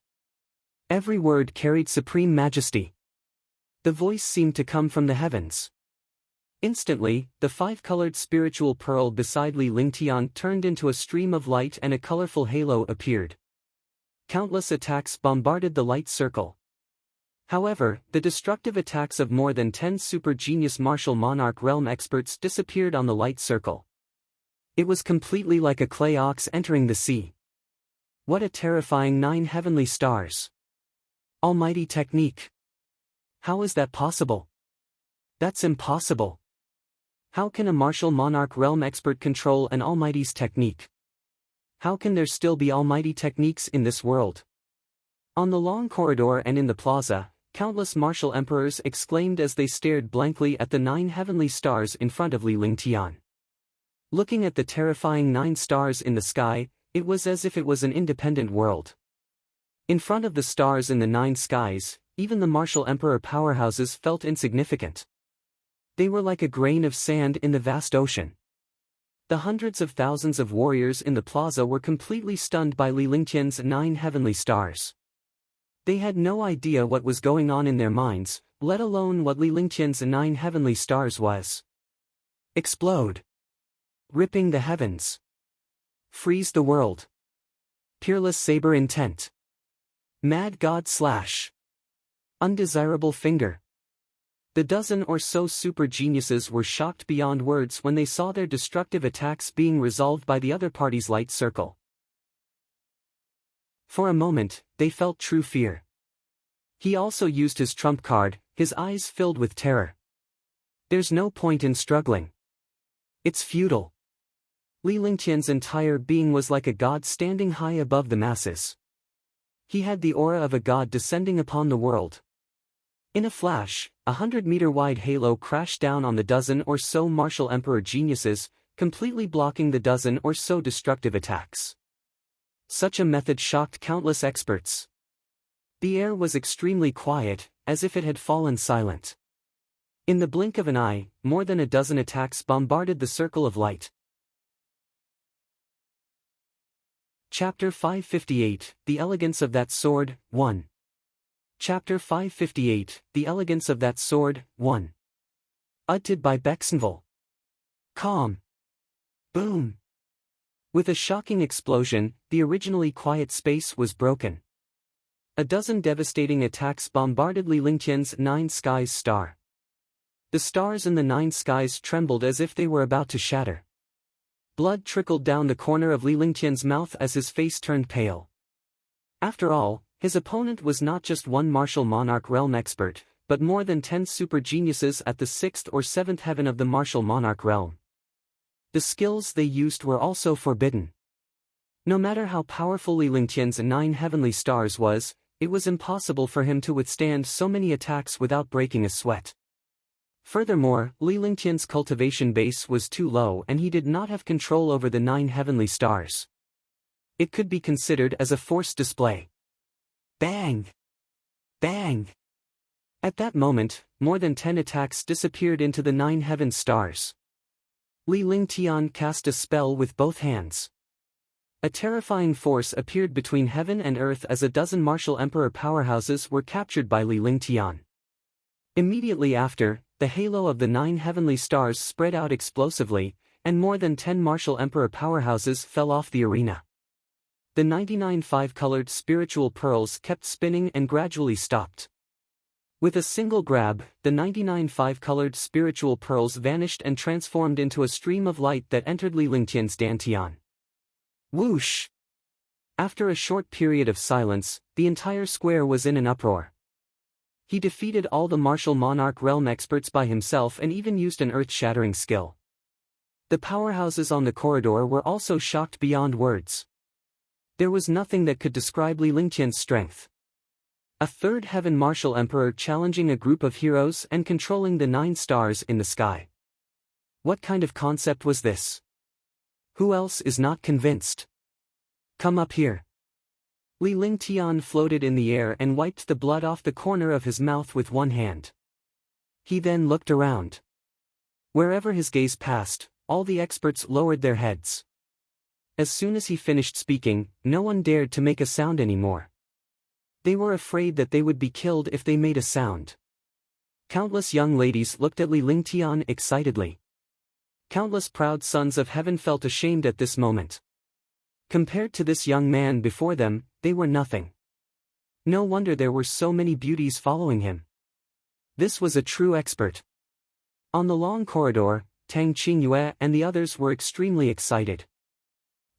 Every word carried supreme majesty. The voice seemed to come from the heavens. Instantly, the 5-colored spiritual pearl beside Li Lingtian turned into a stream of light and a colorful halo appeared. Countless attacks bombarded the light circle. However, the destructive attacks of more than 10 super genius martial monarch realm experts disappeared on the light circle. It was completely like a clay ox entering the sea. What a terrifying 9 heavenly stars! Almighty technique! How is that possible? That's impossible. How can a martial monarch realm expert control an almighty's technique? How can there still be almighty techniques in this world? On the long corridor and in the plaza, countless martial emperors exclaimed as they stared blankly at the 9 heavenly stars in front of Li Lingtian. Looking at the terrifying 9 stars in the sky, it was as if it was an independent world. In front of the stars in the 9 skies, even the martial emperor powerhouses felt insignificant. They were like a grain of sand in the vast ocean. The hundreds of thousands of warriors in the plaza were completely stunned by Li Lingtian's 9 heavenly stars. They had no idea what was going on in their minds, let alone what Li Lingtian's 9 heavenly stars was. Explode. Ripping the heavens. Freeze the world. Peerless saber intent. Mad god slash. Undesirable finger. The dozen or so super geniuses were shocked beyond words when they saw their destructive attacks being resolved by the other party's light circle. For a moment, they felt true fear. He also used his trump card, his eyes filled with terror. There's no point in struggling. It's futile. Li Lingtian's entire being was like a god standing high above the masses. He had the aura of a god descending upon the world. In a flash, 100-meter-wide halo crashed down on the dozen or so martial emperor geniuses, completely blocking the dozen or so destructive attacks. Such a method shocked countless experts. The air was extremely quiet, as if it had fallen silent. In the blink of an eye, more than a dozen attacks bombarded the circle of light. Chapter 558, The Elegance of That Sword, 1. Chapter 558, The Elegance of That Sword, 1. Edited by Bexenville. Calm. Boom. With a shocking explosion, the originally quiet space was broken. A dozen devastating attacks bombarded Li Lingtian's 9 skies star. The stars in the 9 skies trembled as if they were about to shatter. Blood trickled down the corner of Li Lingtian's mouth as his face turned pale. After all, his opponent was not just one martial monarch realm expert, but more than 10 super geniuses at the 6th or 7th heaven of the martial monarch realm. The skills they used were also forbidden. No matter how powerful Li Lingtian's 9 heavenly stars was, it was impossible for him to withstand so many attacks without breaking a sweat. Furthermore, Li Lingtian's cultivation base was too low and he did not have control over the 9 heavenly stars. It could be considered as a forced display. Bang! Bang! At that moment, more than 10 attacks disappeared into the 9 heaven stars. Li Lingtian cast a spell with both hands. A terrifying force appeared between heaven and earth as a dozen martial emperor powerhouses were captured by Li Lingtian. Immediately after, the halo of the 9 heavenly stars spread out explosively, and more than 10 martial emperor powerhouses fell off the arena. The 99 5-colored spiritual pearls kept spinning and gradually stopped. With a single grab, the 99 5-colored spiritual pearls vanished and transformed into a stream of light that entered Li Lingtian's dantian. Whoosh! After a short period of silence, the entire square was in an uproar. He defeated all the martial monarch realm experts by himself and even used an earth-shattering skill. The powerhouses on the corridor were also shocked beyond words. There was nothing that could describe Li Lingtian's strength. A third heaven martial emperor challenging a group of heroes and controlling the 9 stars in the sky. What kind of concept was this? Who else is not convinced? Come up here. Li Lingtian floated in the air and wiped the blood off the corner of his mouth with one hand. He then looked around. Wherever his gaze passed, all the experts lowered their heads. As soon as he finished speaking, no one dared to make a sound anymore. They were afraid that they would be killed if they made a sound. Countless young ladies looked at Li Lingtian excitedly. Countless proud sons of heaven felt ashamed at this moment. Compared to this young man before them, they were nothing. No wonder there were so many beauties following him. This was a true expert. On the long corridor, Tang Qingyue and the others were extremely excited.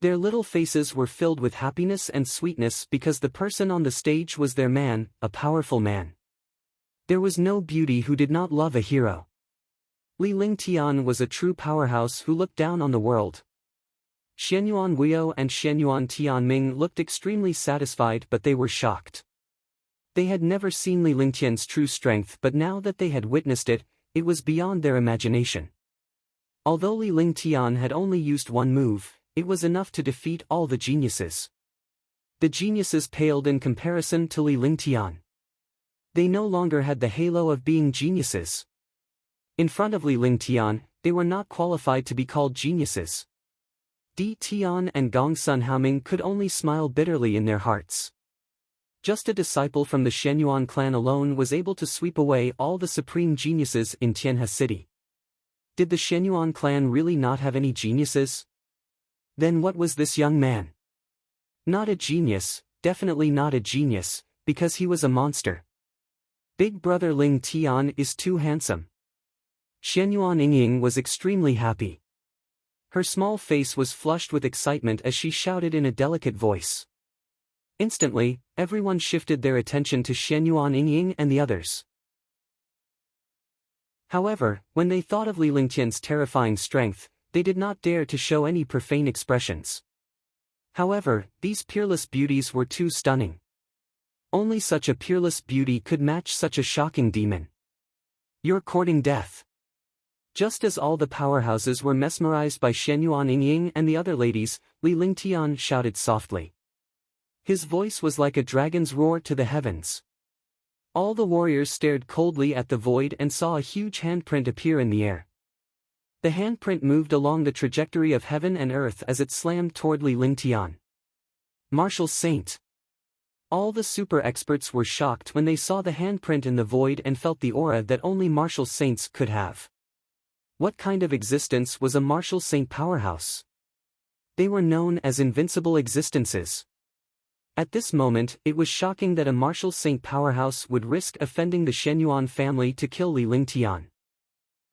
Their little faces were filled with happiness and sweetness because the person on the stage was their man, a powerful man. There was no beauty who did not love a hero. Li Lingtian was a true powerhouse who looked down on the world. Xianyuan Guiyou and Xianyuan Tianming looked extremely satisfied, but they were shocked. They had never seen Li Lingtian's true strength, but now that they had witnessed it, it was beyond their imagination. Although Li Lingtian had only used one move, it was enough to defeat all the geniuses. The geniuses paled in comparison to Li Lingtian. They no longer had the halo of being geniuses. In front of Li Lingtian, they were not qualified to be called geniuses. Di Tian and Gong Sun Haoming could only smile bitterly in their hearts. Just a disciple from the Shenyuan clan alone was able to sweep away all the supreme geniuses in Tianhe City. Did the Shenyuan clan really not have any geniuses? Then what was this young man? Not a genius, definitely not a genius, because he was a monster. Big brother Ling Tian is too handsome. Shenyuan Yingying was extremely happy. Her small face was flushed with excitement as she shouted in a delicate voice. Instantly, everyone shifted their attention to Shenyuan Yingying and the others. However, when they thought of Li Lingtian's terrifying strength, they did not dare to show any profane expressions. However, these peerless beauties were too stunning. Only such a peerless beauty could match such a shocking demon. You're courting death. Just as all the powerhouses were mesmerized by Shenyuan Yingying and the other ladies, Li Lingtian shouted softly. His voice was like a dragon's roar to the heavens. All the warriors stared coldly at the void and saw a huge handprint appear in the air. The handprint moved along the trajectory of heaven and earth as it slammed toward Li Lingtian. Martial Saint. All the super experts were shocked when they saw the handprint in the void and felt the aura that only martial saints could have. What kind of existence was a martial saint powerhouse? They were known as invincible existences. At this moment, it was shocking that a martial saint powerhouse would risk offending the Shenyuan family to kill Li Lingtian.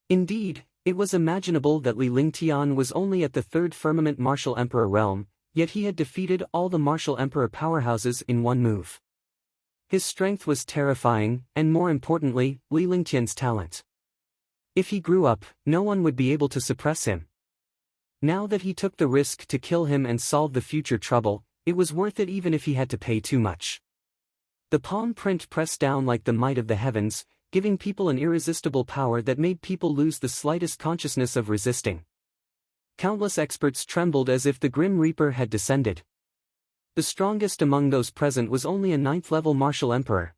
Indeed, it was imaginable that Li Lingtian was only at the third firmament martial emperor realm, yet he had defeated all the martial emperor powerhouses in one move. His strength was terrifying, and more importantly, Li Lingtian's talent. If he grew up, no one would be able to suppress him. Now that he took the risk to kill him and solve the future trouble, it was worth it even if he had to pay too much. The palm print pressed down like the might of the heavens, giving people an irresistible power that made people lose the slightest consciousness of resisting. Countless experts trembled as if the Grim Reaper had descended. The strongest among those present was only a 9th-level martial emperor.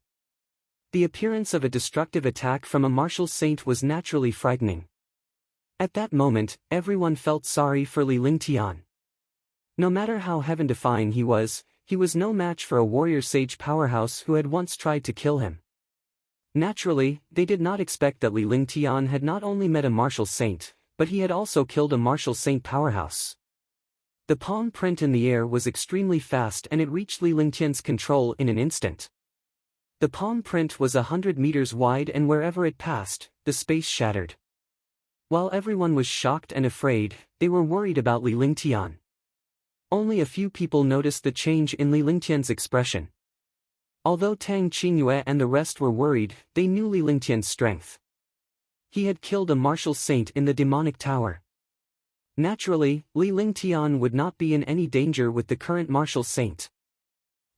The appearance of a destructive attack from a martial saint was naturally frightening. At that moment, everyone felt sorry for Li Lingtian. No matter how heaven-defying he was no match for a warrior sage powerhouse who had once tried to kill him. Naturally, they did not expect that Li Lingtian had not only met a martial saint, but he had also killed a martial saint powerhouse. The palm print in the air was extremely fast and it reached Li Lingtian's control in an instant. The palm print was 100 meters wide and wherever it passed, the space shattered. While everyone was shocked and afraid, they were worried about Li Lingtian. Only a few people noticed the change in Li Lingtian's expression. Although Tang Qingyue and the rest were worried, they knew Li Lingtian's strength. He had killed a martial saint in the demonic tower. Naturally, Li Lingtian would not be in any danger with the current martial saint.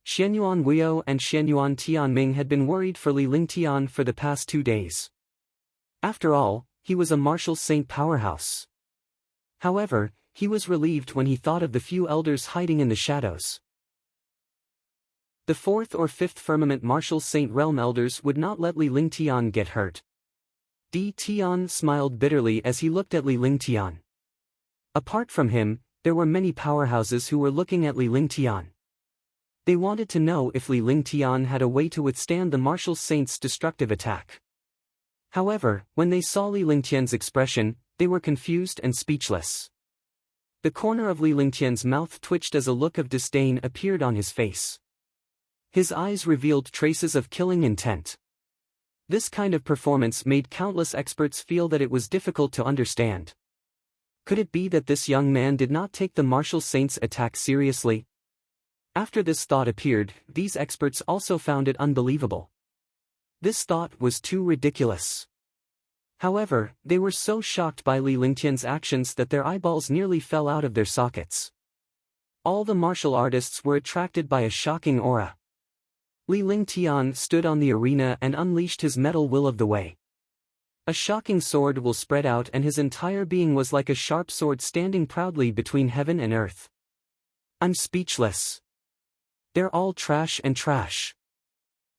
Shenyuan Huiyou and Shenyuan Tianming had been worried for Li Lingtian for the past 2 days. After all, he was a martial saint powerhouse. However, he was relieved when he thought of the few elders hiding in the shadows. The 4th or 5th firmament martial saint realm elders would not let Li Lingtian get hurt. Di Tian smiled bitterly as he looked at Li Lingtian. Apart from him, there were many powerhouses who were looking at Li Lingtian. They wanted to know if Li Lingtian had a way to withstand the martial saint's destructive attack. However, when they saw Li Lingtian's expression, they were confused and speechless. The corner of Li Lingtian's mouth twitched as a look of disdain appeared on his face. His eyes revealed traces of killing intent. This kind of performance made countless experts feel that it was difficult to understand. Could it be that this young man did not take the martial saint's attack seriously? After this thought appeared, these experts also found it unbelievable. This thought was too ridiculous. However, they were so shocked by Li Lingtian's actions that their eyeballs nearly fell out of their sockets. All the martial artists were attracted by a shocking aura. Li Lingtian stood on the arena and unleashed his metal will of the way. A shocking sword will spread out, and his entire being was like a sharp sword standing proudly between heaven and earth. I'm speechless. They're all trash and trash.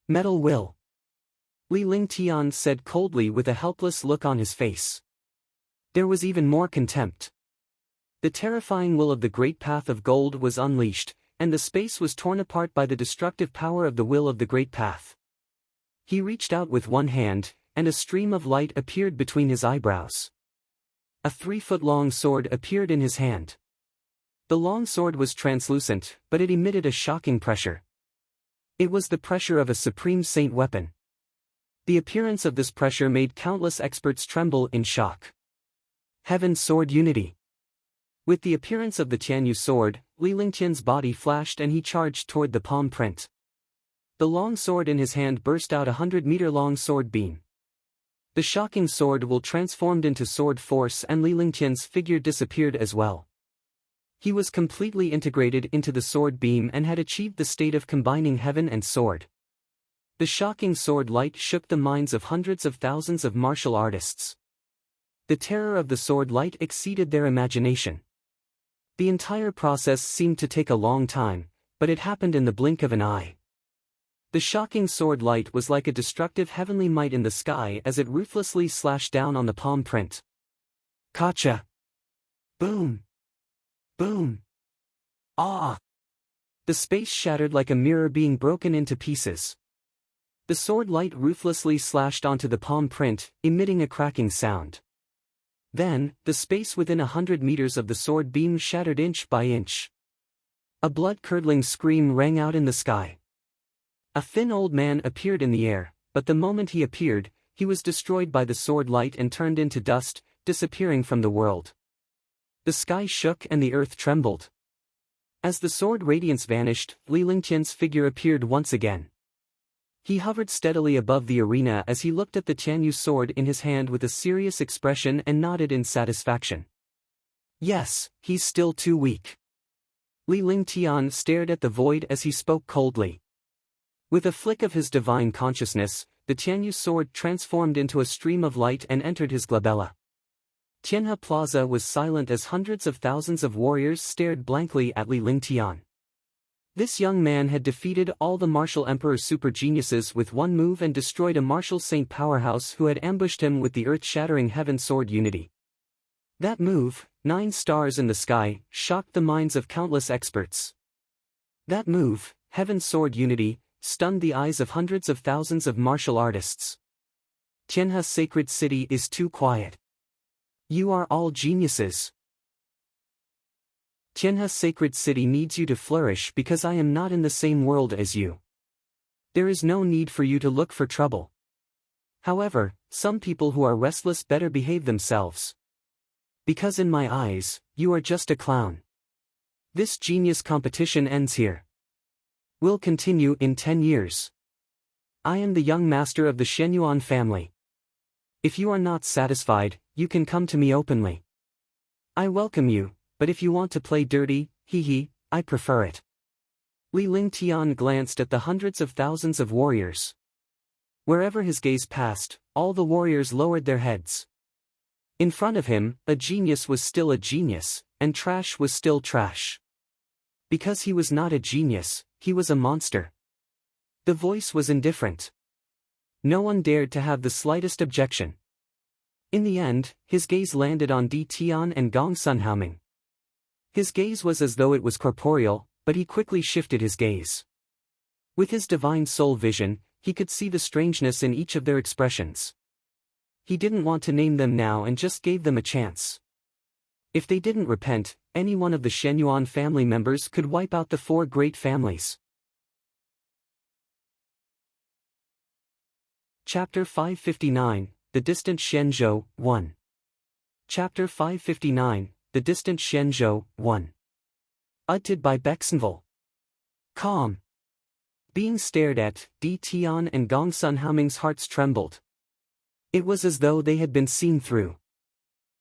Metal will. Li Lingtian said coldly with a helpless look on his face. There was even more contempt. The terrifying will of the great path of gold was unleashed, and the space was torn apart by the destructive power of the will of the great path. He reached out with one hand, and a stream of light appeared between his eyebrows. A 3-foot-long sword appeared in his hand. The long sword was translucent, but it emitted a shocking pressure. It was the pressure of a supreme saint weapon. The appearance of this pressure made countless experts tremble in shock. Heaven Sword Unity. With the appearance of the Tianyu sword, Li Lingtian's body flashed and he charged toward the palm print. The long sword in his hand burst out a 100-meter-long sword beam. The shocking sword will transformed into sword force, and Li Lingtian's figure disappeared as well. He was completely integrated into the sword beam and had achieved the state of combining heaven and sword. The shocking sword light shook the minds of hundreds of thousands of martial artists. The terror of the sword light exceeded their imagination. The entire process seemed to take a long time, but it happened in the blink of an eye. The shocking sword light was like a destructive heavenly might in the sky as it ruthlessly slashed down on the palm print. Kacha! Boom! Boom! Ah! The space shattered like a mirror being broken into pieces. The sword light ruthlessly slashed onto the palm print, emitting a cracking sound. Then, the space within 100 meters of the sword beam shattered inch by inch. A blood-curdling scream rang out in the sky. A thin old man appeared in the air, but the moment he appeared, he was destroyed by the sword light and turned into dust, disappearing from the world. The sky shook and the earth trembled. As the sword radiance vanished, Li Lingtian's figure appeared once again. He hovered steadily above the arena as he looked at the Tianyu sword in his hand with a serious expression and nodded in satisfaction. Yes, he's still too weak. Li Lingtian stared at the void as he spoke coldly. With a flick of his divine consciousness, the Tianyu sword transformed into a stream of light and entered his glabella. Tianhe Plaza was silent as hundreds of thousands of warriors stared blankly at Li Lingtian. This young man had defeated all the martial emperor's super geniuses with one move and destroyed a martial saint powerhouse who had ambushed him with the earth-shattering Heaven Sword Unity. That move, 9 stars in the sky, shocked the minds of countless experts. That move, Heaven Sword Unity, stunned the eyes of hundreds of thousands of martial artists. Tianhe Sacred City is too quiet. You are all geniuses. Tianhe Sacred City needs you to flourish because I am not in the same world as you. There is no need for you to look for trouble. However, some people who are restless better behave themselves. Because in my eyes, you are just a clown. This genius competition ends here. Will continue in 10 years. I am the young master of the Shenyuan family. If you are not satisfied, you can come to me openly. I welcome you. But if you want to play dirty, I prefer it. Li Lingtian glanced at the hundreds of thousands of warriors. Wherever his gaze passed, all the warriors lowered their heads. In front of him, a genius was still a genius, and trash was still trash. Because he was not a genius, he was a monster. The voice was indifferent. No one dared to have the slightest objection. In the end, his gaze landed on Di Tian and Gong Sunhaoming. His gaze was as though it was corporeal, but he quickly shifted his gaze. With his divine soul vision, he could see the strangeness in each of their expressions. He didn't want to name them now and just gave them a chance. If they didn't repent, any one of the Shenyuan family members could wipe out the 4 great families. Chapter 559, The Distant Shenzhou, 1. Chapter 559, The Distant Shenzhou, 1. Edited by Bexenville. Calm. Being stared at, Di Tian and Gong Sunhaoming's hearts trembled. It was as though they had been seen through.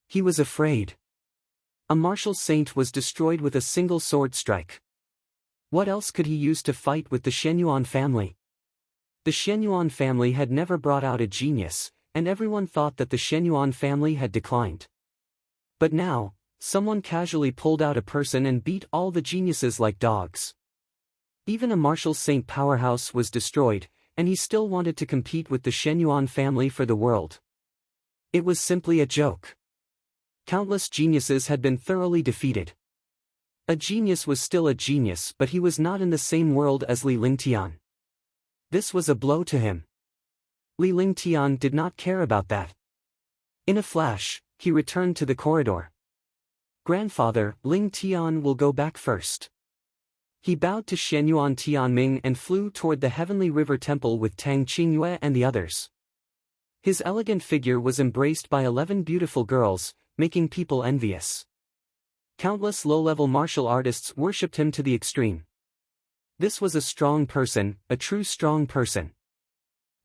He was afraid. A martial saint was destroyed with a single sword strike. What else could he use to fight with the Shenyuan family? The Shenyuan family had never brought out a genius, and everyone thought that the Shenyuan family had declined. But now, someone casually pulled out a person and beat all the geniuses like dogs. Even a martial saint powerhouse was destroyed, and he still wanted to compete with the Shenyuan family for the world. It was simply a joke. Countless geniuses had been thoroughly defeated. A genius was still a genius, but he was not in the same world as Li Lingtian. This was a blow to him. Li Lingtian did not care about that. In a flash, he returned to the corridor. "Grandfather, Ling Tian will go back first." He bowed to Shenyuan Tianming and flew toward the Heavenly River Temple with Tang Qingyue and the others. His elegant figure was embraced by 11 beautiful girls, making people envious. Countless low-level martial artists worshipped him to the extreme. This was a strong person, a true strong person.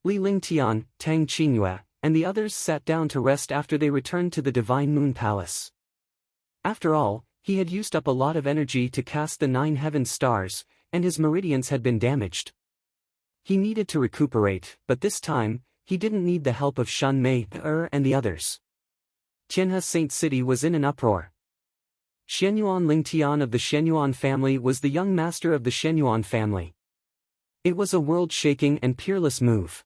Li Lingtian, Tang Qingyue, and the others sat down to rest after they returned to the Divine Moon Palace. After all, he had used up a lot of energy to cast the 9 heaven stars, and his meridians had been damaged. He needed to recuperate, but this time, he didn't need the help of Shun Mei, and the others. Tianhe Saint City was in an uproar. Shenyuan Lingtian of the Shenyuan family was the young master of the Shenyuan family. It was a world-shaking and peerless move.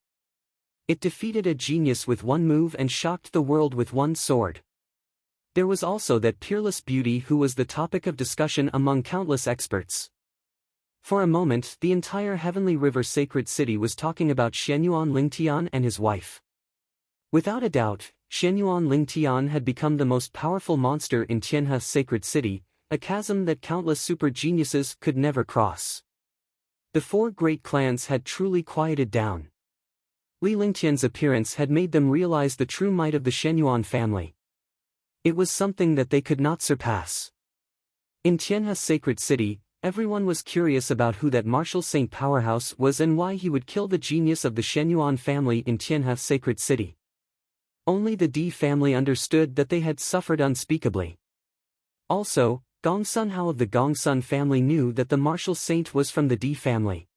It defeated a genius with one move and shocked the world with one sword. There was also that peerless beauty who was the topic of discussion among countless experts. For a moment, the entire Heavenly River Sacred City was talking about Shenyuan Lingtian and his wife. Without a doubt, Shenyuan Lingtian had become the most powerful monster in Tianhe Sacred City, a chasm that countless super geniuses could never cross. The 4 great clans had truly quieted down. Li Lingtian's appearance had made them realize the true might of the Shenyuan family. It was something that they could not surpass. In Tianhe Sacred City, everyone was curious about who that martial saint powerhouse was and why he would kill the genius of the Shenyuan family in Tianhe Sacred City. Only the Di family understood that they had suffered unspeakably. Also, Gongsun Hao of the Gongsun family knew that the martial saint was from the Di family.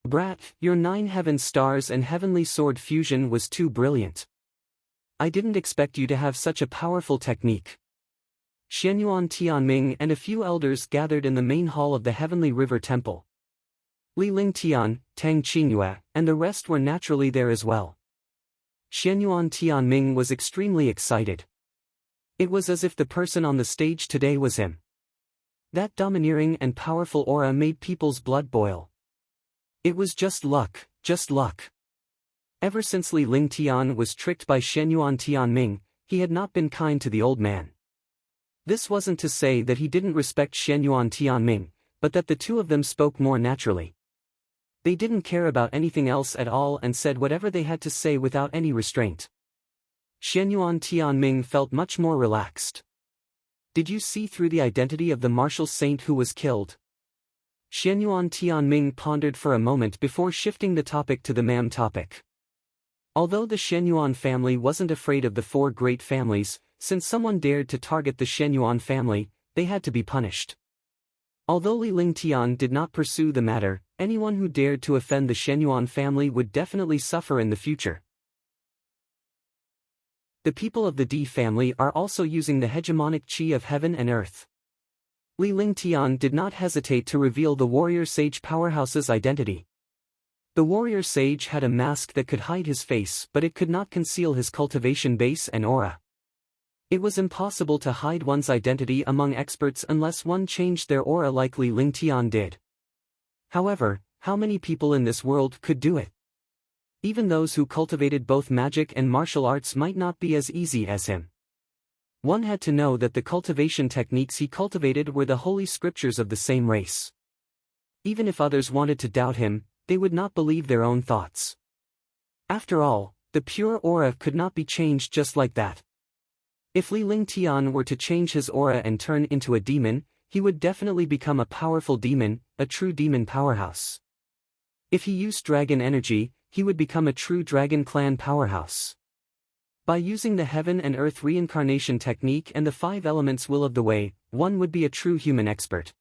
"Brat, your 9 heaven stars and heavenly sword fusion was too brilliant. I didn't expect you to have such a powerful technique." Shenyuan Tianming and a few elders gathered in the main hall of the Heavenly River Temple. Li Lingtian, Tang Qingyue, and the rest were naturally there as well. Shenyuan Tianming was extremely excited. It was as if the person on the stage today was him. That domineering and powerful aura made people's blood boil. It was just luck, just luck. Ever since Li Lingtian was tricked by Shenyuan Tianming, he had not been kind to the old man. This wasn't to say that he didn't respect Shenyuan Tianming, but that the two of them spoke more naturally. They didn't care about anything else at all and said whatever they had to say without any restraint. Shenyuan Tianming felt much more relaxed. "Did you see through the identity of the martial saint who was killed?" Shenyuan Tianming pondered for a moment before shifting the topic to the MAM topic. Although the Shenyuan family wasn't afraid of the 4 great families, since someone dared to target the Shenyuan family, they had to be punished. Although Li Lingtian did not pursue the matter, anyone who dared to offend the Shenyuan family would definitely suffer in the future. The people of the Di family are also using the hegemonic qi of heaven and earth. Li Lingtian did not hesitate to reveal the warrior sage powerhouse's identity. The warrior sage had a mask that could hide his face, but it could not conceal his cultivation base and aura. It was impossible to hide one's identity among experts unless one changed their aura like Li Lingtian did. However, how many people in this world could do it? Even those who cultivated both magic and martial arts might not be as easy as him. One had to know that the cultivation techniques he cultivated were the holy scriptures of the same race. Even if others wanted to doubt him, they would not believe their own thoughts. After all, the pure aura could not be changed just like that. If Li Lingtian were to change his aura and turn into a demon, he would definitely become a powerful demon, a true demon powerhouse. If he used dragon energy, he would become a true dragon clan powerhouse. By using the heaven and earth reincarnation technique and the 5 elements will of the way, one would be a true human expert.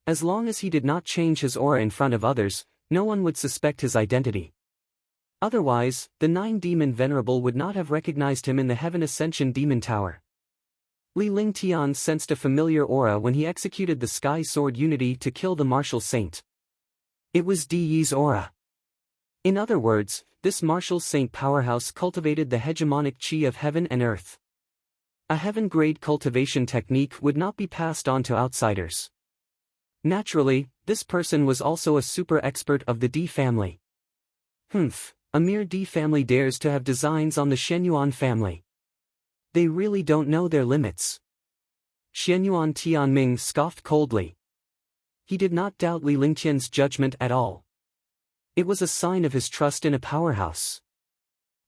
As long as he did not change his aura in front of others, no one would suspect his identity. Otherwise, the 9-demon venerable would not have recognized him in the Heaven Ascension Demon Tower. Li Lingtian sensed a familiar aura when he executed the Sky Sword Unity to kill the martial saint. It was Di Yi's aura. In other words, this martial saint powerhouse cultivated the hegemonic chi of heaven and earth. A heaven-grade cultivation technique would not be passed on to outsiders. Naturally, this person was also a super expert of the Di family. A mere Di family dares to have designs on the Shenyuan family. They really don't know their limits. Shenyuan Tianming scoffed coldly. He did not doubt Li Lingtian's judgment at all. It was a sign of his trust in a powerhouse.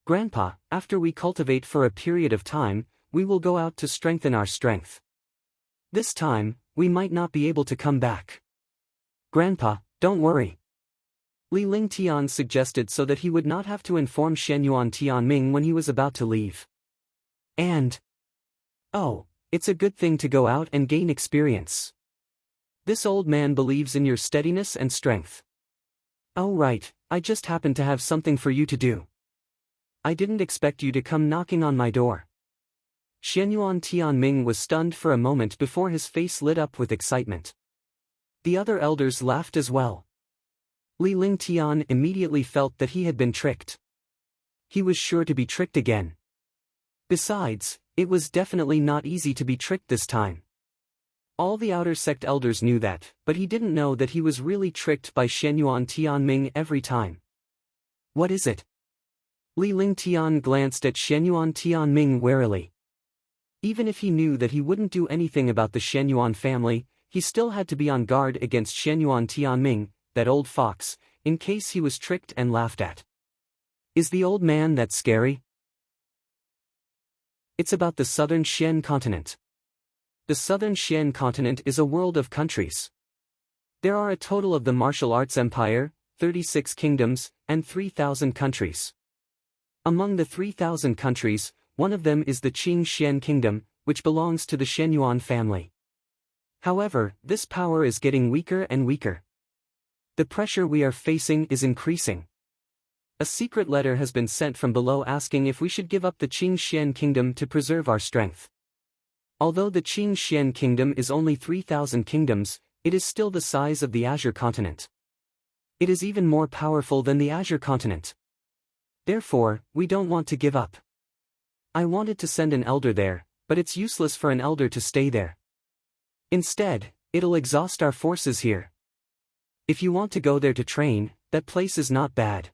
Grandpa, after we cultivate for a period of time, we will go out to strengthen our strength. This time, we might not be able to come back. Grandpa, don't worry. Li Lingtian suggested so that he would not have to inform Shenyuan Tianming when he was about to leave. And, oh, it's a good thing to go out and gain experience. This old man believes in your steadiness and strength. Oh right, I just happened to have something for you to do. I didn't expect you to come knocking on my door. Shenyuan Tianming was stunned for a moment before his face lit up with excitement. The other elders laughed as well. Li Lingtian immediately felt that he had been tricked. He was sure to be tricked again. Besides, it was definitely not easy to be tricked this time. All the outer sect elders knew that, but he didn't know that he was really tricked by Shenyuan Tianming every time. What is it? Li Lingtian glanced at Shenyuan Tianming warily. Even if he knew that he wouldn't do anything about the Shenyuan family, he still had to be on guard against Shenyuan Tianming, that old fox, in case he was tricked and laughed at. Is the old man that scary? It's about the southern Xian continent. The southern Xian continent is a world of countries. There are a total of the martial arts empire, 36 kingdoms, and 3,000 countries. Among the 3,000 countries, one of them is the Qing Xian kingdom, which belongs to the Shenyuan family. However, this power is getting weaker and weaker. The pressure we are facing is increasing. A secret letter has been sent from below asking if we should give up the Qing Xian kingdom to preserve our strength. Although the Qing Xian kingdom is only 3,000 kingdoms, it is still the size of the Azure continent. It is even more powerful than the Azure continent. Therefore, we don't want to give up. I wanted to send an elder there, but it's useless for an elder to stay there. Instead, it'll exhaust our forces here. If you want to go there to train, that place is not bad.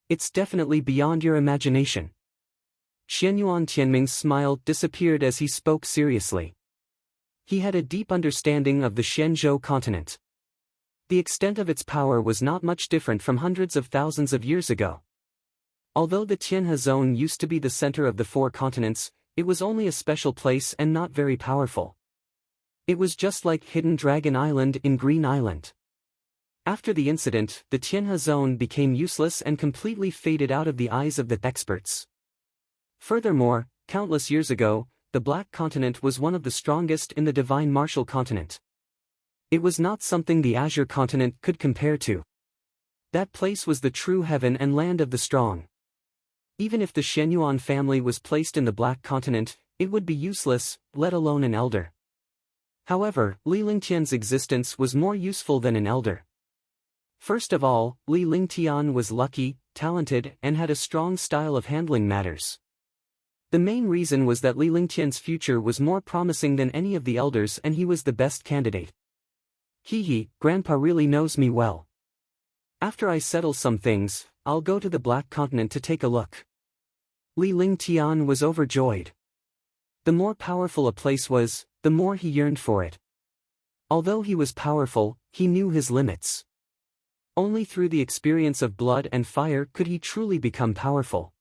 It's definitely beyond your imagination. Shenyuan Tianming's smile disappeared as he spoke seriously. He had a deep understanding of the Shenzhou continent. The extent of its power was not much different from hundreds of thousands of years ago. Although the Tianhe zone used to be the center of the 4 continents, it was only a special place and not very powerful. It was just like Hidden Dragon Island in Green Island. After the incident, the Tianhe zone became useless and completely faded out of the eyes of the experts. Furthermore, countless years ago, the Black Continent was one of the strongest in the Divine Martial Continent. It was not something the Azure Continent could compare to. That place was the true heaven and land of the strong. Even if the Shenyuan family was placed in the Black Continent, it would be useless, let alone an elder. However, Li Lingtian's existence was more useful than an elder. First of all, Li Lingtian was lucky, talented, and had a strong style of handling matters. The main reason was that Li Lingtian's future was more promising than any of the elders and he was the best candidate. Hehe, Grandpa really knows me well. After I settle some things, I'll go to the Black Continent to take a look. Li Lingtian was overjoyed. The more powerful a place was, the more he yearned for it. Although he was powerful, he knew his limits. Only through the experience of blood and fire could he truly become powerful.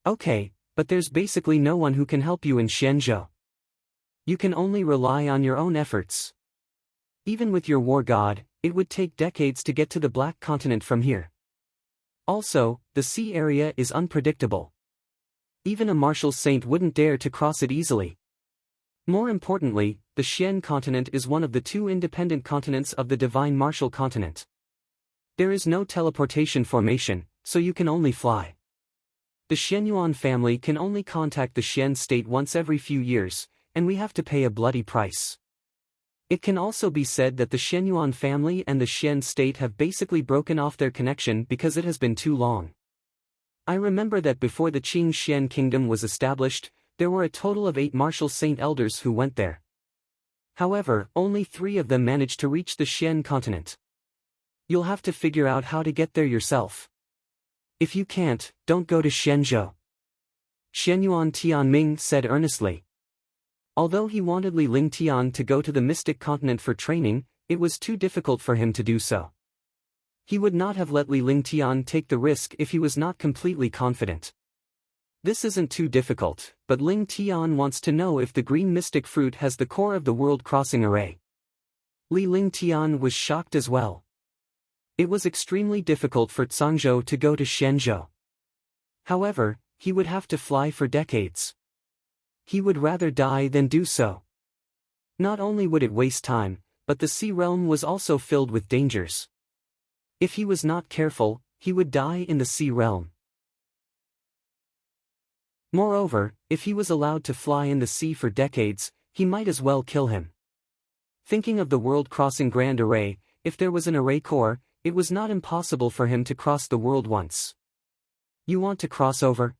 Okay, but there's basically no one who can help you in Shenzhou. You can only rely on your own efforts. Even with your war god, it would take decades to get to the Black Continent from here. Also, the sea area is unpredictable. Even a martial saint wouldn't dare to cross it easily. More importantly, the Xian continent is one of the 2 independent continents of the Divine Martial Continent. There is no teleportation formation, so you can only fly. The Shenyuan family can only contact the Xian state once every few years, and we have to pay a bloody price. It can also be said that the Shenyuan family and the Xian state have basically broken off their connection because it has been too long. I remember that before the Qing Xian kingdom was established, there were a total of 8 martial saint elders who went there. However, only 3 of them managed to reach the Xian continent. You'll have to figure out how to get there yourself. If you can't, don't go to Shenzhou. Shenyuan Tianming said earnestly. Although he wanted Li Lingtian to go to the mystic continent for training, it was too difficult for him to do so. He would not have let Li Lingtian take the risk if he was not completely confident. This isn't too difficult, but Ling Tian wants to know if the green mystic fruit has the core of the world crossing array. Li Lingtian was shocked as well. It was extremely difficult for Zhangzhou to go to Shenzhou. However, he would have to fly for decades. He would rather die than do so. Not only would it waste time, but the sea realm was also filled with dangers. If he was not careful, he would die in the sea realm. Moreover, if he was allowed to fly in the sea for decades, he might as well kill him. Thinking of the world-crossing Grand Array, if there was an array core, it was not impossible for him to cross the world once. You want to cross over?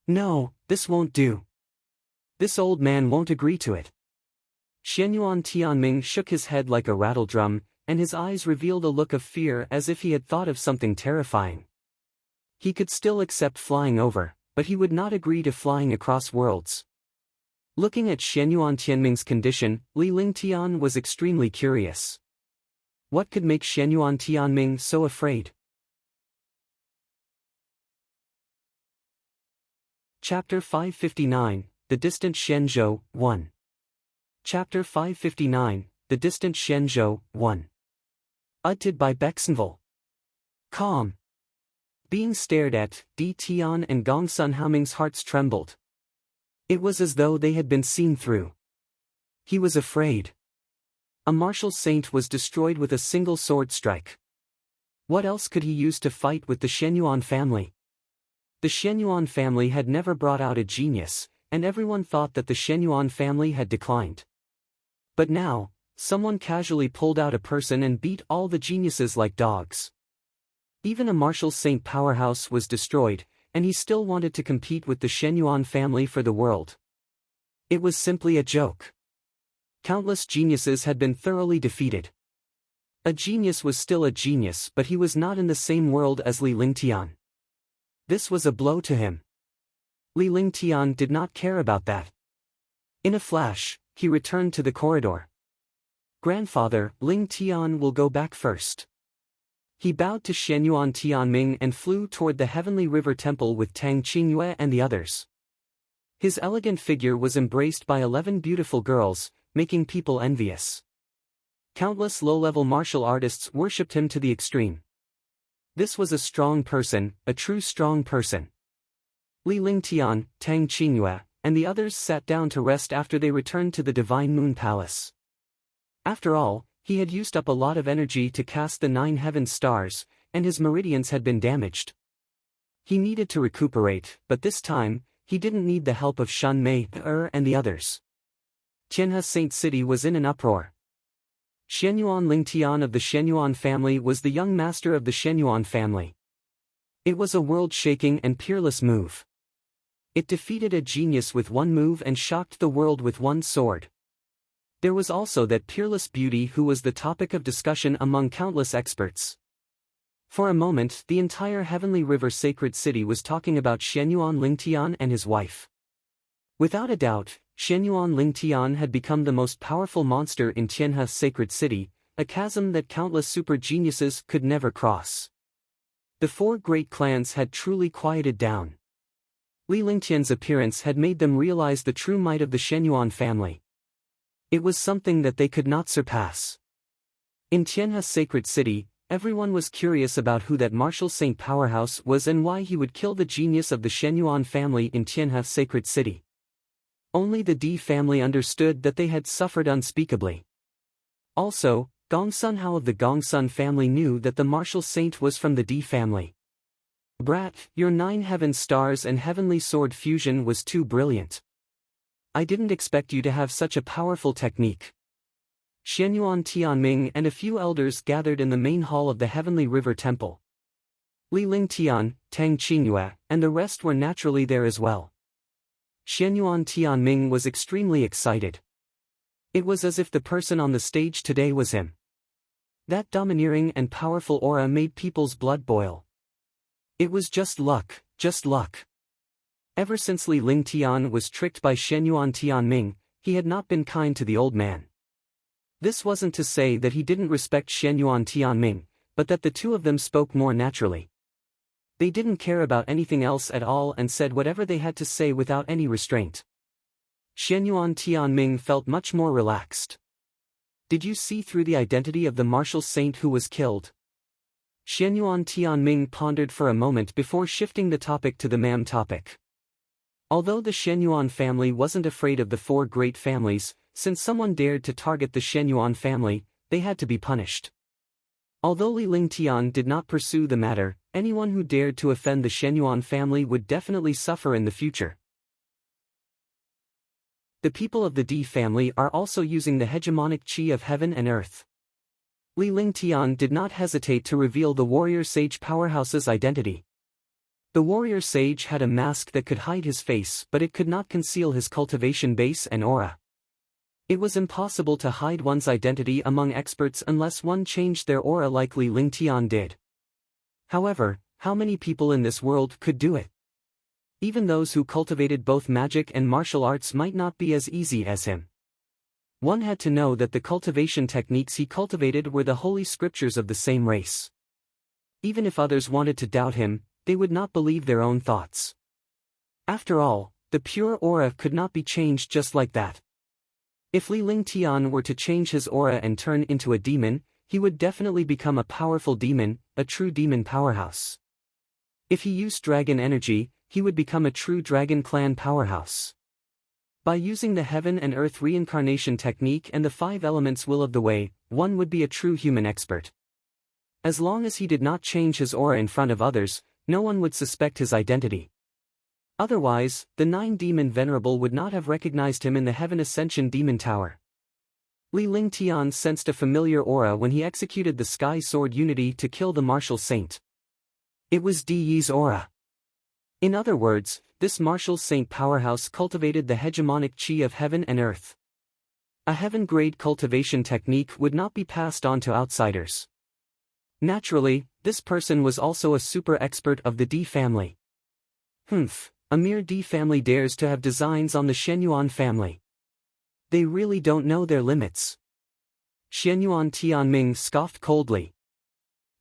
No, this won't do. This old man won't agree to it. Shenyuan Tianming shook his head like a rattledrum, and his eyes revealed a look of fear as if he had thought of something terrifying. He could still accept flying over, but he would not agree to flying across worlds. Looking at Shenyuan Tianming's condition, Li Lingtian was extremely curious. What could make Shenyuan Tianming so afraid? Chapter 559, The Distant Shenzhou, 1. Chapter 559, The Distant Shenzhou, 1. Edited by Bexenville. Calm. Being stared at, Di Tian and Gong Sun Haoming's hearts trembled. It was as though they had been seen through. He was afraid. A martial saint was destroyed with a single sword strike. What else could he use to fight with the Shenyuan family? The Shenyuan family had never brought out a genius, and everyone thought that the Shenyuan family had declined. But now, someone casually pulled out a person and beat all the geniuses like dogs. Even a martial saint powerhouse was destroyed, and he still wanted to compete with the Shenyuan family for the world. It was simply a joke. Countless geniuses had been thoroughly defeated. A genius was still a genius, but he was not in the same world as Li Lingtian. This was a blow to him. Li Lingtian did not care about that. In a flash, he returned to the corridor. Grandfather, Ling Tian will go back first. He bowed to Shenyuan Tianming and flew toward the Heavenly River Temple with Tang Qingyue and the others. His elegant figure was embraced by 11 beautiful girls, making people envious. Countless low-level martial artists worshipped him to the extreme. This was a strong person, a true strong person. Li Lingtian, Tang Qingyue, and the others sat down to rest after they returned to the Divine Moon Palace. After all, he had used up a lot of energy to cast the 9 heaven stars, and his meridians had been damaged. He needed to recuperate, but this time, he didn't need the help of Shan Mei and the others. Tianhe Saint City was in an uproar. Shenyuan Lingtian of the Shenyuan family was the young master of the Shenyuan family. It was a world-shaking and peerless move. It defeated a genius with one move and shocked the world with one sword. There was also that peerless beauty who was the topic of discussion among countless experts. For a moment, the entire Heavenly River Sacred City was talking about Shenyuan Lingtian and his wife. Without a doubt, Shenyuan Lingtian had become the most powerful monster in Tianhe Sacred City, a chasm that countless super geniuses could never cross. The 4 great clans had truly quieted down. Li Lingtian's appearance had made them realize the true might of the Shenyuan family. It was something that they could not surpass. In Tianhe Sacred City, everyone was curious about who that martial saint powerhouse was and why he would kill the genius of the Shenyuan family in Tianhe Sacred City. Only the Di family understood that they had suffered unspeakably. Also, Gong Sun Hao of the Gong Sun family knew that the martial saint was from the Di family. Brat, your 9 heaven stars and heavenly sword fusion was too brilliant. I didn't expect you to have such a powerful technique. Xianyuan Tianming and a few elders gathered in the main hall of the Heavenly River Temple. Li Ling Tian, Tang Qingyue, and the rest were naturally there as well. Xianyuan Tianming was extremely excited. It was as if the person on the stage today was him. That domineering and powerful aura made people's blood boil. It was just luck, just luck. Ever since Li Ling Tian was tricked by Xianyuan Tianming, he had not been kind to the old man. This wasn't to say that he didn't respect Xianyuan Tianming, but that the two of them spoke more naturally. They didn't care about anything else at all and said whatever they had to say without any restraint. Xianyuan Tianming felt much more relaxed. Did you see through the identity of the martial saint who was killed? Xianyuan Tianming pondered for a moment before shifting the topic to the MAM topic. Although the Xianyuan family wasn't afraid of the 4 great families, since someone dared to target the Xianyuan family, they had to be punished. Although Li Ling Tian did not pursue the matter, anyone who dared to offend the Xianyuan family would definitely suffer in the future. The people of the D family are also using the hegemonic qi of heaven and earth. Li Ling Tian did not hesitate to reveal the warrior sage powerhouse's identity. The warrior sage had a mask that could hide his face, but it could not conceal his cultivation base and aura. It was impossible to hide one's identity among experts unless one changed their aura like Li Ling Tian did. However, how many people in this world could do it? Even those who cultivated both magic and martial arts might not be as easy as him. One had to know that the cultivation techniques he cultivated were the holy scriptures of the same race. Even if others wanted to doubt him, they would not believe their own thoughts. After all, the pure aura could not be changed just like that. If Li Ling Tian were to change his aura and turn into a demon, he would definitely become a powerful demon, a true demon powerhouse. If he used dragon energy, he would become a true dragon clan powerhouse. By using the heaven and earth reincarnation technique and the 5 elements will of the way, one would be a true human expert. As long as he did not change his aura in front of others, no one would suspect his identity. Otherwise, the 9 demon venerable would not have recognized him in the Heaven Ascension Demon Tower. Li Ling Tian sensed a familiar aura when he executed the Sky Sword Unity to kill the martial saint. It was Di Yi's aura. In other words, this martial saint powerhouse cultivated the hegemonic qi of heaven and earth. A heaven-grade cultivation technique would not be passed on to outsiders. Naturally, this person was also a super expert of the D family. A mere D family dares to have designs on the Xianyuan family. They really don't know their limits. Xianyuan Tianming scoffed coldly.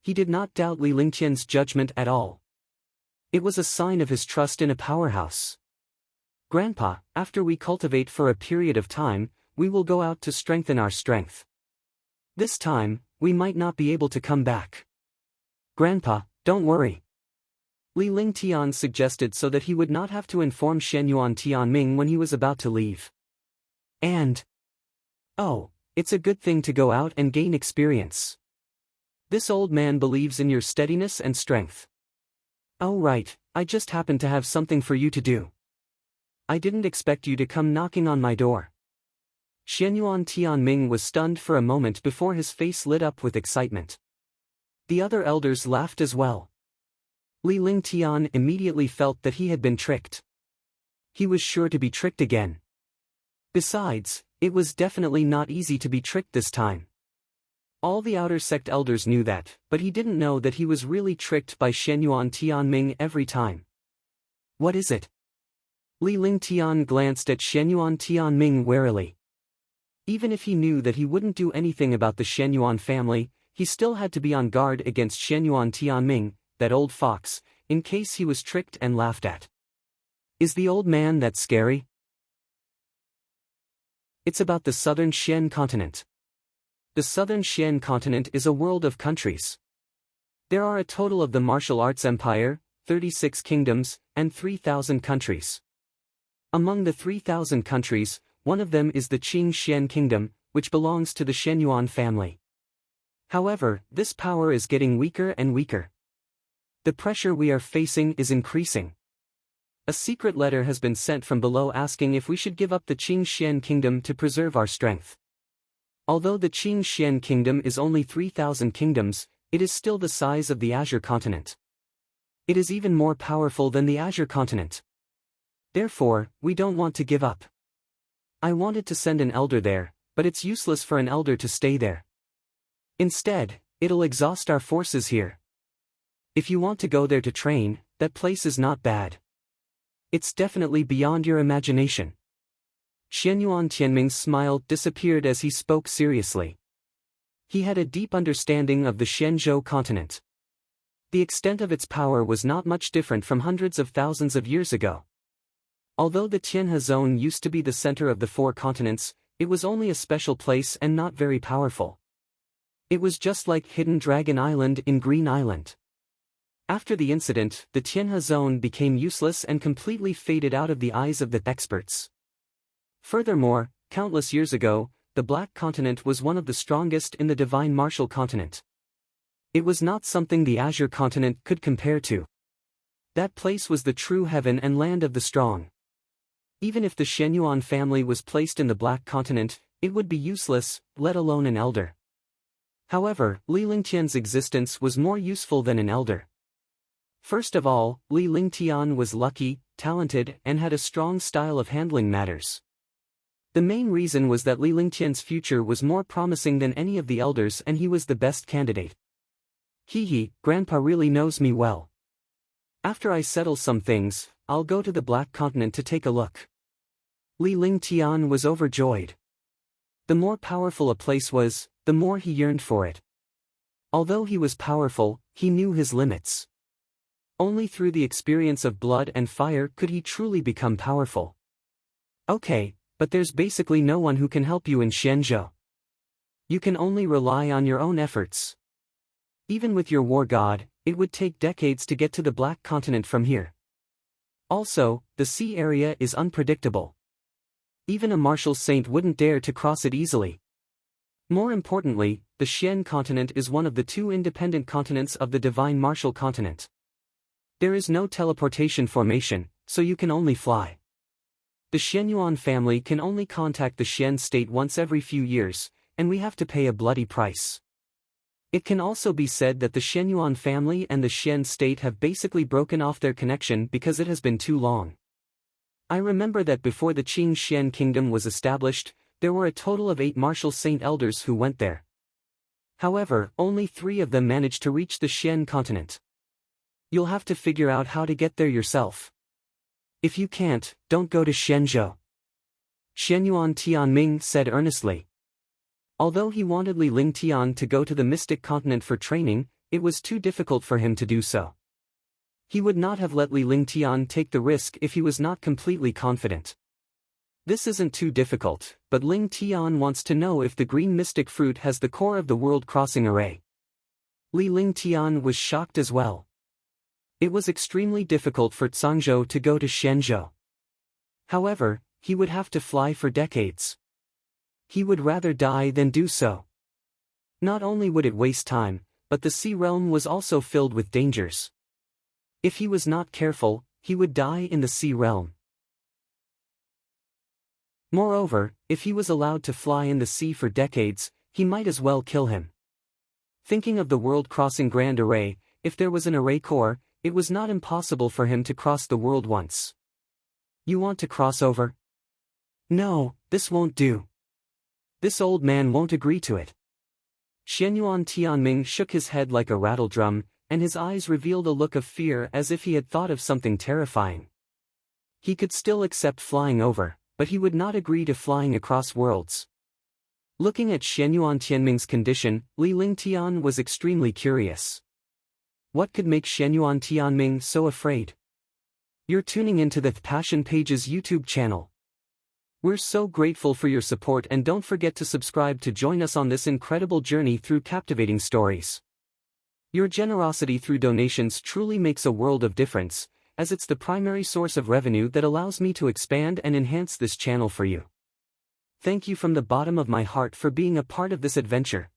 He did not doubt Li Lingtian's judgment at all. It was a sign of his trust in a powerhouse. Grandpa, after we cultivate for a period of time, we will go out to strengthen our strength. This time, we might not be able to come back. Grandpa, don't worry. Li Ling Tian suggested so that he would not have to inform Xianyuan Tianming when he was about to leave. And, oh, it's a good thing to go out and gain experience. This old man believes in your steadiness and strength. Oh right, I just happened to have something for you to do. I didn't expect you to come knocking on my door. Xianyuan Tianming was stunned for a moment before his face lit up with excitement. The other elders laughed as well. Li Ling Tian immediately felt that he had been tricked. He was sure to be tricked again. Besides, it was definitely not easy to be tricked this time. All the outer sect elders knew that, but he didn't know that he was really tricked by Xianyuan Tianming every time. What is it? Li Ling Tian glanced at Xianyuan Tianming warily. Even if he knew that he wouldn't do anything about the Xianyuan family, he still had to be on guard against Xianyuan Tianming, that old fox, in case he was tricked and laughed at. Is the old man that scary? It's about the southern Xian continent. The southern Xian continent is a world of countries. There are a total of the martial arts empire, 36 kingdoms, and 3,000 countries. Among the 3,000 countries, one of them is the Qing Xian kingdom, which belongs to the Xianyuan family. However, this power is getting weaker and weaker. The pressure we are facing is increasing. A secret letter has been sent from below asking if we should give up the Qing Xian kingdom to preserve our strength. Although the Qing Xian kingdom is only 3,000 kingdoms, it is still the size of the Azure continent. It is even more powerful than the Azure continent. Therefore, we don't want to give up. I wanted to send an elder there, but it's useless for an elder to stay there. Instead, it'll exhaust our forces here. If you want to go there to train, that place is not bad. It's definitely beyond your imagination. Xianyuan Tianming's smile disappeared as he spoke seriously. He had a deep understanding of the Xianzhou continent. The extent of its power was not much different from hundreds of thousands of years ago. Although the Tianhe zone used to be the center of the 4 continents, it was only a special place and not very powerful. It was just like Hidden Dragon Island in Green Island. After the incident, the Tianhe zone became useless and completely faded out of the eyes of the experts. Furthermore, countless years ago, the Black Continent was one of the strongest in the Divine Martial Continent. It was not something the Azure Continent could compare to. That place was the true heaven and land of the strong. Even if the Xianyuan family was placed in the Black Continent, it would be useless, let alone an elder. However, Li Lingtian's existence was more useful than an elder. First of all, Li Lingtian was lucky, talented, and had a strong style of handling matters. The main reason was that Li Lingtian's future was more promising than any of the elders and he was the best candidate. Hehe, Grandpa really knows me well. After I settle some things, I'll go to the Black Continent to take a look. Li Lingtian was overjoyed. The more powerful a place was, the more he yearned for it. Although he was powerful, he knew his limits. Only through the experience of blood and fire could he truly become powerful. Okay, but there's basically no one who can help you in Xianzhou. You can only rely on your own efforts. Even with your war god, it would take decades to get to the Black Continent from here. Also, the sea area is unpredictable. Even a martial saint wouldn't dare to cross it easily. More importantly, the Xian continent is one of the 2 independent continents of the Divine Martial Continent. There is no teleportation formation, so you can only fly. The Xianyuan family can only contact the Xian state once every few years, and we have to pay a bloody price. It can also be said that the Xianyuan family and the Xian state have basically broken off their connection because it has been too long. I remember that before the Qing Xian kingdom was established, there were a total of 8 martial saint elders who went there. However, only 3 of them managed to reach the Xian continent. You'll have to figure out how to get there yourself. If you can't, don't go to Xianzhou. Xianyuan Tianming said earnestly. Although he wanted Li Lingtian to go to the Mystic Continent for training, it was too difficult for him to do so. He would not have let Li Lingtian take the risk if he was not completely confident. This isn't too difficult, but Lingtian wants to know if the green mystic fruit has the core of the world-crossing array. Li Lingtian was shocked as well. It was extremely difficult for Zhangzhou to go to Xianzhou. However, he would have to fly for decades. He would rather die than do so. Not only would it waste time, but the sea realm was also filled with dangers. If he was not careful, he would die in the sea realm. Moreover, if he was allowed to fly in the sea for decades, he might as well kill him. Thinking of the world-crossing grand array, if there was an array core, it was not impossible for him to cross the world once. You want to cross over? No, this won't do. This old man won't agree to it. Xianyuan Tianming shook his head like a rattledrum, and his eyes revealed a look of fear as if he had thought of something terrifying. He could still accept flying over, but he would not agree to flying across worlds. Looking at Xianyuan Tianming's condition, Li Lingtian was extremely curious. What could make Xianyuan Tianming so afraid? You're tuning into the Passion Pages YouTube channel. We're so grateful for your support and don't forget to subscribe to join us on this incredible journey through captivating stories. Your generosity through donations truly makes a world of difference, as it's the primary source of revenue that allows me to expand and enhance this channel for you. Thank you from the bottom of my heart for being a part of this adventure.